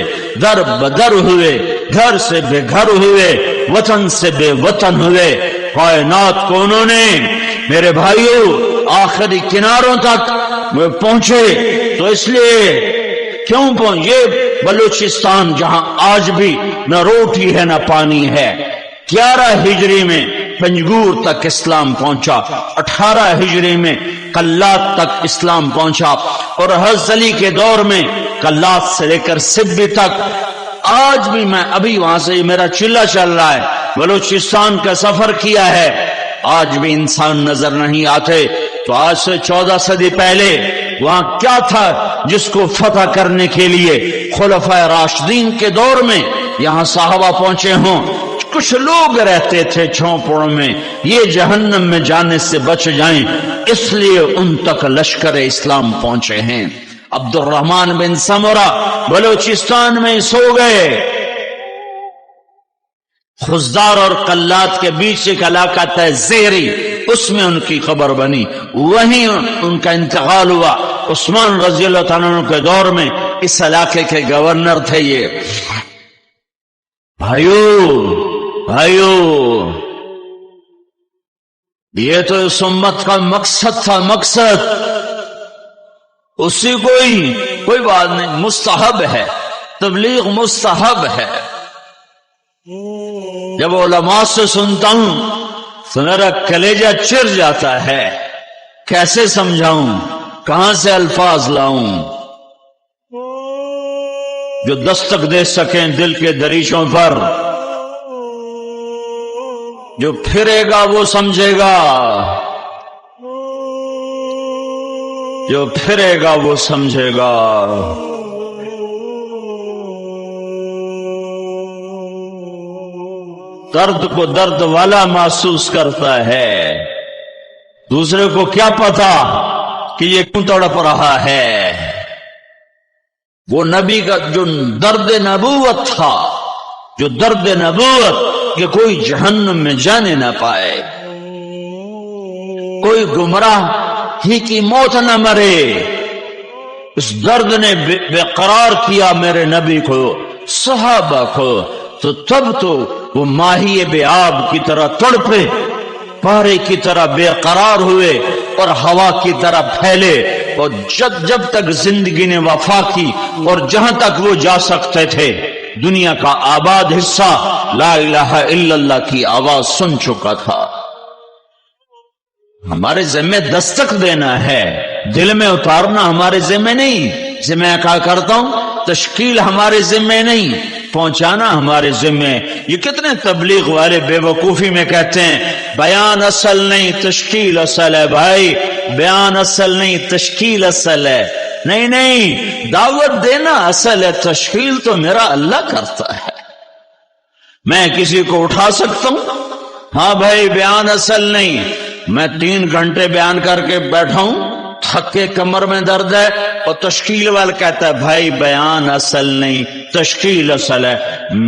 در بدر ہوئے، گھر سے بے گھر ہوئے، وطن سے بے وطن ہوئے، کائنات کو انہوں نے میرے بھائیو آخری کناروں تک وہ پہنچے۔ تو اس لیے کیوں پہنچے؟ بلوچستان جہاں آج بھی نہ روٹی ہے نہ پانی ہے، 11 ہجری میں پنجگور تک اسلام پہنچا، 18 ہجری میں کلات تک اسلام پہنچا، اور حضرت علی کے دور میں کلات سے لے کر سبی تک۔ آج بھی میں ابھی وہاں سے میرا چلہ چل رہا ہے، بلوچستان کا سفر کیا ہے، آج بھی انسان نظر نہیں آتے۔ تو آج سے 14 صدی پہلے وہاں کیا تھا جس کو فتح کرنے کے لیے خلفائے راشدین کے دور میں یہاں صحابہ پہنچے ہوں، کچھ لوگ رہتے تھے جھونپڑوں میں، یہ جہنم میں جانے سے بچ جائیں اس لیے ان تک لشکر اسلام پہنچے ہیں۔ عبد الرحمن بن سمرہ بلوچستان میں سو گئے، خزدار اور قلات کے بیچ ایک علاقہ تھا زیری، اس میں ان کی خبر بنی، وہیں ان کا انتقال ہوا۔ عثمان رضی اللہ تعالیٰ عنہ کے دور میں اس علاقے کے گورنر تھے یہ۔ بھائیو یہ تو اس امت کا مقصد تھا، مقصد اسی کوئی بات نہیں، مستحب ہے، تبلیغ مستحب ہے۔ جب علماء سے سنتا ہوں تو میرا کلیجہ چر جاتا ہے، کیسے سمجھاؤں، کہاں سے الفاظ لاؤں جو دستک دے سکیں دل کے دریچوں پر۔ جو پھرے گا وہ سمجھے گا، جو پھرے گا وہ سمجھے گا۔ درد کو درد والا محسوس کرتا ہے، دوسرے کو کیا پتا کہ یہ کیوں تڑپ رہا ہے۔ وہ نبی کا جو درد نبوت تھا، جو درد نبوت کہ کوئی جہنم میں جانے نہ پائے، کوئی گمراہ ہی کی موت نہ مرے، اس درد نے بے قرار کیا میرے نبی کو، صحابہ کو۔ تو تب تو وہ ماہی بے آب کی طرح تڑپے، پارے کی طرح بے قرار ہوئے اور ہوا کی طرح پھیلے، اور جب تک زندگی نے وفا کی اور جہاں تک وہ جا سکتے تھے دنیا کا آباد حصہ لا الہ الا اللہ کی آواز سن چکا تھا۔ ہمارے ذمہ دستک دینا ہے، دل میں اتارنا ہمارے ذمہ نہیں۔ میں کہا کرتا ہوں تشکیل ہمارے ذمہ نہیں، پہنچانا ہمارے ذمہ۔ یہ کتنے تبلیغ والے بے وقوفی میں کہتے ہیں بیان اصل نہیں تشکیل اصل ہے۔ بھائی بیان اصل نہیں تشکیل اصل ہے، نہیں، دعوت دینا اصل ہے، تشکیل تو میرا اللہ کرتا ہے۔ میں کسی کو اٹھا سکتا ہوں، ہاں بھائی بیان اصل نہیں، میں 3 گھنٹے بیان کر کے بیٹھا ہوں، تھک کے کمر میں درد ہے، اور تشکیل والا کہتا ہے بھائی بیان اصل نہیں تشکیل اصل ہے۔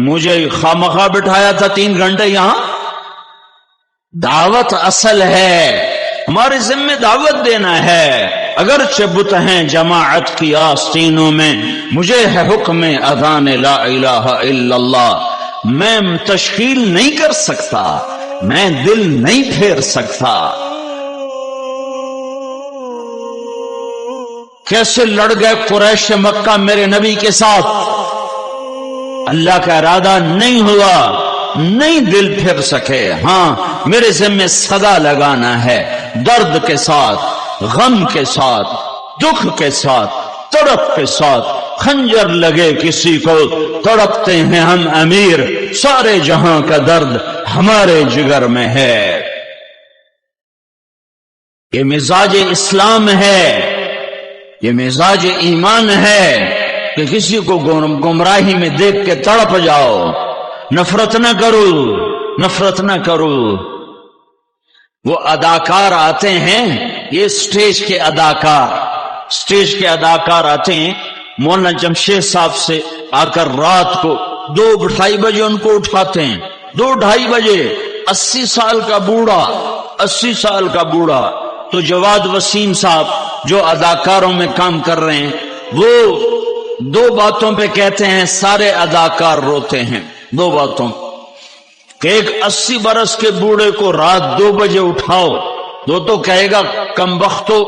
مجھے خامخواہ بٹھایا تھا 3 گھنٹے یہاں، دعوت اصل ہے، ہمارے ذمہ دعوت دینا ہے۔ اگرچہ بت ہیں جماعت کی آستینوں میں، مجھے ہے حکم اذان لا الہ الا اللہ۔ میں تشکیل نہیں کر سکتا، میں دل نہیں پھیر سکتا۔ کیسے لڑ گئے قریش مکہ میرے نبی کے ساتھ، اللہ کا ارادہ نہیں ہوا، نہیں دل پھر سکے۔ ہاں میرے ذمہ صدا لگانا ہے، درد کے ساتھ، غم کے ساتھ، دکھ کے ساتھ، تڑپ کے ساتھ۔ خنجر لگے کسی کو تڑپتے ہیں ہم امیر، سارے جہاں کا درد ہمارے جگر میں ہے۔ یہ مزاج اسلام ہے، یہ مزاج ایمان ہے کہ کسی کو گمراہی میں دیکھ کے تڑپ جاؤ، نفرت نہ کرو، نفرت نہ کرو۔ وہ اداکار آتے ہیں، یہ سٹیج کے اداکار آتے ہیں، مولانا جمشید صاحب سے آ کر رات کو 2-2:30 بجے ان کو اٹھاتے ہیں، 2-2:30 بجے۔ 80 سال کا بوڑھا تو جواد وسیم صاحب جو اداکاروں میں کام کر رہے ہیں، وہ 2 باتوں پہ کہتے ہیں سارے اداکار روتے ہیں، 2 باتوں کہ ایک 80 برس کے بوڑھے کو رات 2 بجے اٹھاؤ، تو کہے گا کم بختو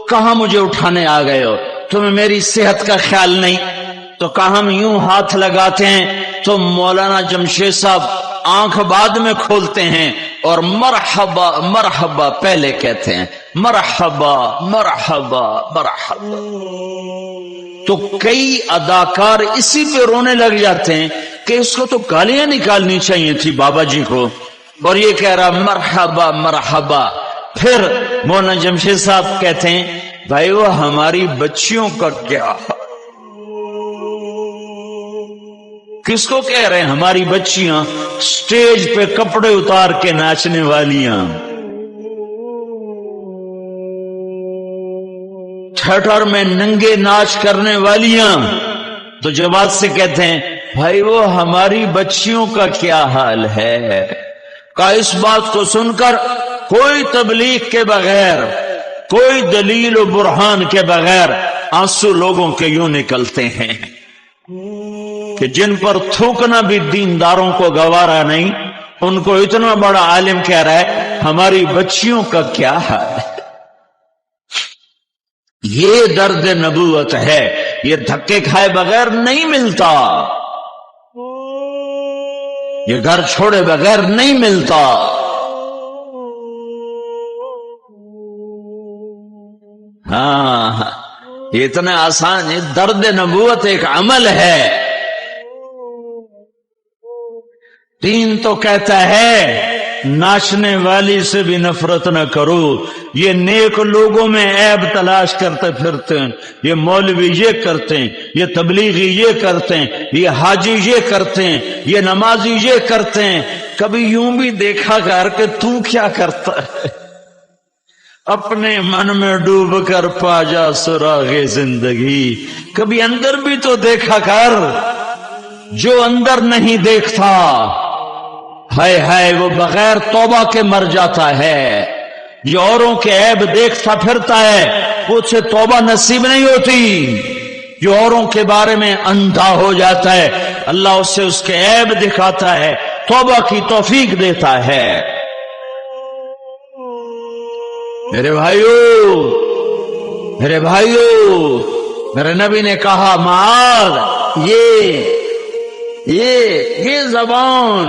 کہاں مجھے اٹھانے آ گئے ہو، تمہیں میری صحت کا خیال نہیں۔ تو کہاں ہم یوں ہاتھ لگاتے ہیں تو مولانا جمشید صاحب آنکھ بعد میں کھولتے ہیں اور مرحبا مرحبا پہلے کہتے ہیں، مرحبا مرحبا مرحبا۔ تو کئی اداکار اسی پہ رونے لگ جاتے ہیں کہ اس کو تو گالیاں نکالنی چاہیے تھی بابا جی کو، اور یہ کہہ رہا مرحبا مرحبا۔ پھر مولانا جمشید صاحب کہتے ہیں بھائی وہ ہماری بچیوں کا کیا، کس کو کہہ رہے ہیں؟ ہماری بچیاں سٹیج پہ کپڑے اتار کے ناچنے والیاں، تھیٹر میں ننگے ناچ کرنے والیاں، تو جماعت سے کہتے ہیں بھائی وہ ہماری بچیوں کا کیا حال ہے؟ کہ اس بات کو سن کر کوئی تبلیغ کے بغیر، کوئی دلیل و برہان کے بغیر آنسو لوگوں کے یوں نکلتے ہیں کہ جن پر تھوکنا بھی دینداروں کو گوارا نہیں، ان کو اتنا بڑا عالم کہہ رہا ہے ہماری بچیوں کا کیا حال ہے۔ یہ درد نبوت ہے، یہ دھکے کھائے بغیر نہیں ملتا، یہ گھر چھوڑے بغیر نہیں ملتا۔ ہاں یہ اتنا آسان ہے، درد نبوت ایک عمل ہے۔ دین تو کہتا ہے ناچنے والی سے بھی نفرت نہ کرو، یہ نیک لوگوں میں عیب تلاش کرتے پھرتے ہیں، یہ مولوی یہ کرتے ہیں، یہ تبلیغی یہ کرتے ہیں، یہ حاجی یہ کرتے ہیں، یہ نمازی یہ کرتے ہیں۔ کبھی یوں بھی دیکھا کر کہ تو کیا کرتا ہے؟ اپنے من میں ڈوب کر پا جا سراغ زندگی، کبھی اندر بھی تو دیکھا کر۔ جو اندر نہیں دیکھتا ہائے ہائے وہ بغیر توبہ کے مر جاتا ہے۔ جو اوروں کے عیب دیکھتا پھرتا ہے اسے توبہ نصیب نہیں ہوتی۔ جو اوروں کے بارے میں اندھا ہو جاتا ہے اللہ اسے اس کے عیب دکھاتا ہے، توبہ کی توفیق دیتا ہے۔ میرے بھائیو میرے نبی نے کہا معاذ یہ زبان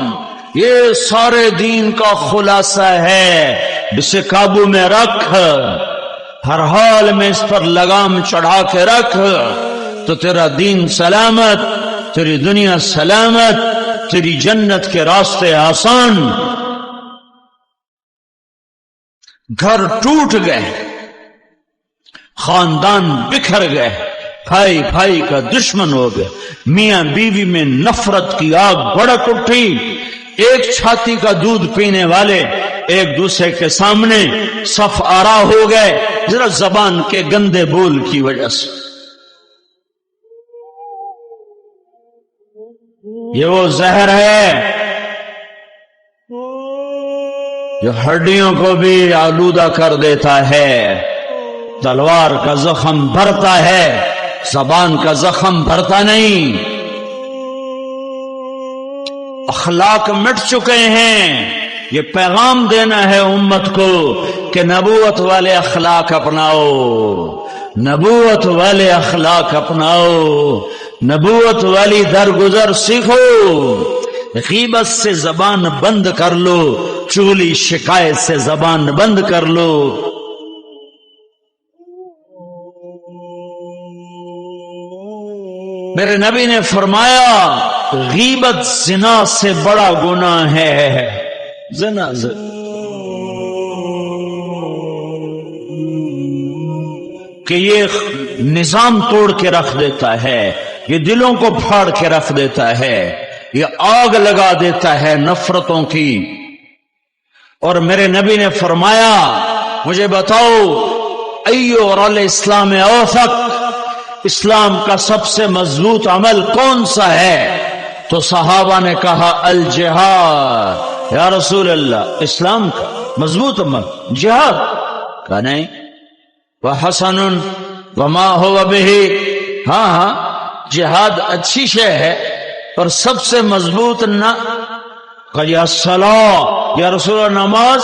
یہ سارے دین کا خلاصہ ہے، اسے قابو میں رکھ، ہر حال میں اس پر لگام چڑھا کے رکھ تو تیرا دین سلامت، تیری دنیا سلامت، تیری جنت کے راستے آسان۔ گھر ٹوٹ گئے، خاندان بکھر گئے، بھائی بھائی کا دشمن ہو گئے، میاں بیوی میں نفرت کی آگ بھڑک اٹھی، ایک چھاتی کا دودھ پینے والے ایک دوسرے کے سامنے صف آرا ہو گئے، ذرا زبان کے گندے بول کی وجہ سے۔ یہ وہ زہر ہے جو ہڈیوں کو بھی آلودہ کر دیتا ہے، تلوار کا زخم بھرتا ہے، زبان کا زخم بھرتا نہیں۔ اخلاق مٹ چکے ہیں، یہ پیغام دینا ہے امت کو کہ نبوت والے اخلاق اپناؤ، نبوت والے اخلاق اپناؤ، نبوت والی درگزر سیکھو، غیبت سے زبان بند کر لو، چغلی شکایت سے زبان بند کر لو۔ میرے نبی نے فرمایا غیبت زنا سے بڑا گناہ ہے، زنا کہ یہ نظام توڑ کے رکھ دیتا ہے، یہ دلوں کو پھاڑ کے رکھ دیتا ہے، یہ آگ لگا دیتا ہے نفرتوں کی۔ اور میرے نبی نے فرمایا مجھے بتاؤ ایو الاسلام اوثق، اسلام کا سب سے مضبوط عمل کون سا ہے؟ تو صحابہ نے کہا الجہاد۔ یا رسول اللہ اسلام کا مضبوط عمل جہاد؟ کہا نہیں۔ وحسن وما هو به، ہاں جہاد اچھی شے ہے اور سب سے مضبوط نہ یا الصلاۃ، یا رسول اللہ نماز،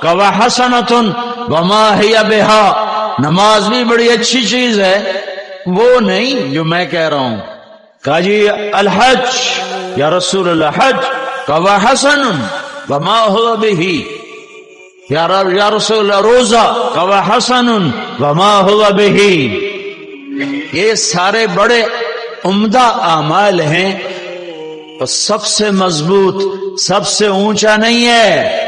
کہ وحسنۃ وما هي بها، نماز بھی بڑی اچھی چیز ہے، وہ نہیں جو میں کہہ رہا ہوں۔ کہا جی الحج، یا رسول اللہ حج، کہ وحسن وما هو به، یا رسول اللہ روزہ، کہ وحسن وما هو به۔ یہ سارے بڑے عمدہ اعمال ہیں، تو سب سے مضبوط سب سے اونچا نہیں ہے۔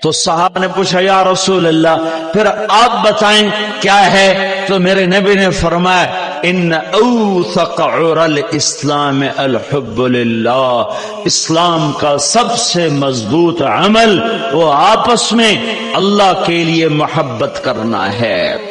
تو صحابہ نے پوچھا یا رسول اللہ پھر آپ بتائیں کیا ہے؟ تو میرے نبی نے فرمایا ان اوثق عرى الاسلام الحب للہ، اسلام کا سب سے مضبوط عمل وہ آپس میں اللہ کے لیے محبت کرنا ہے۔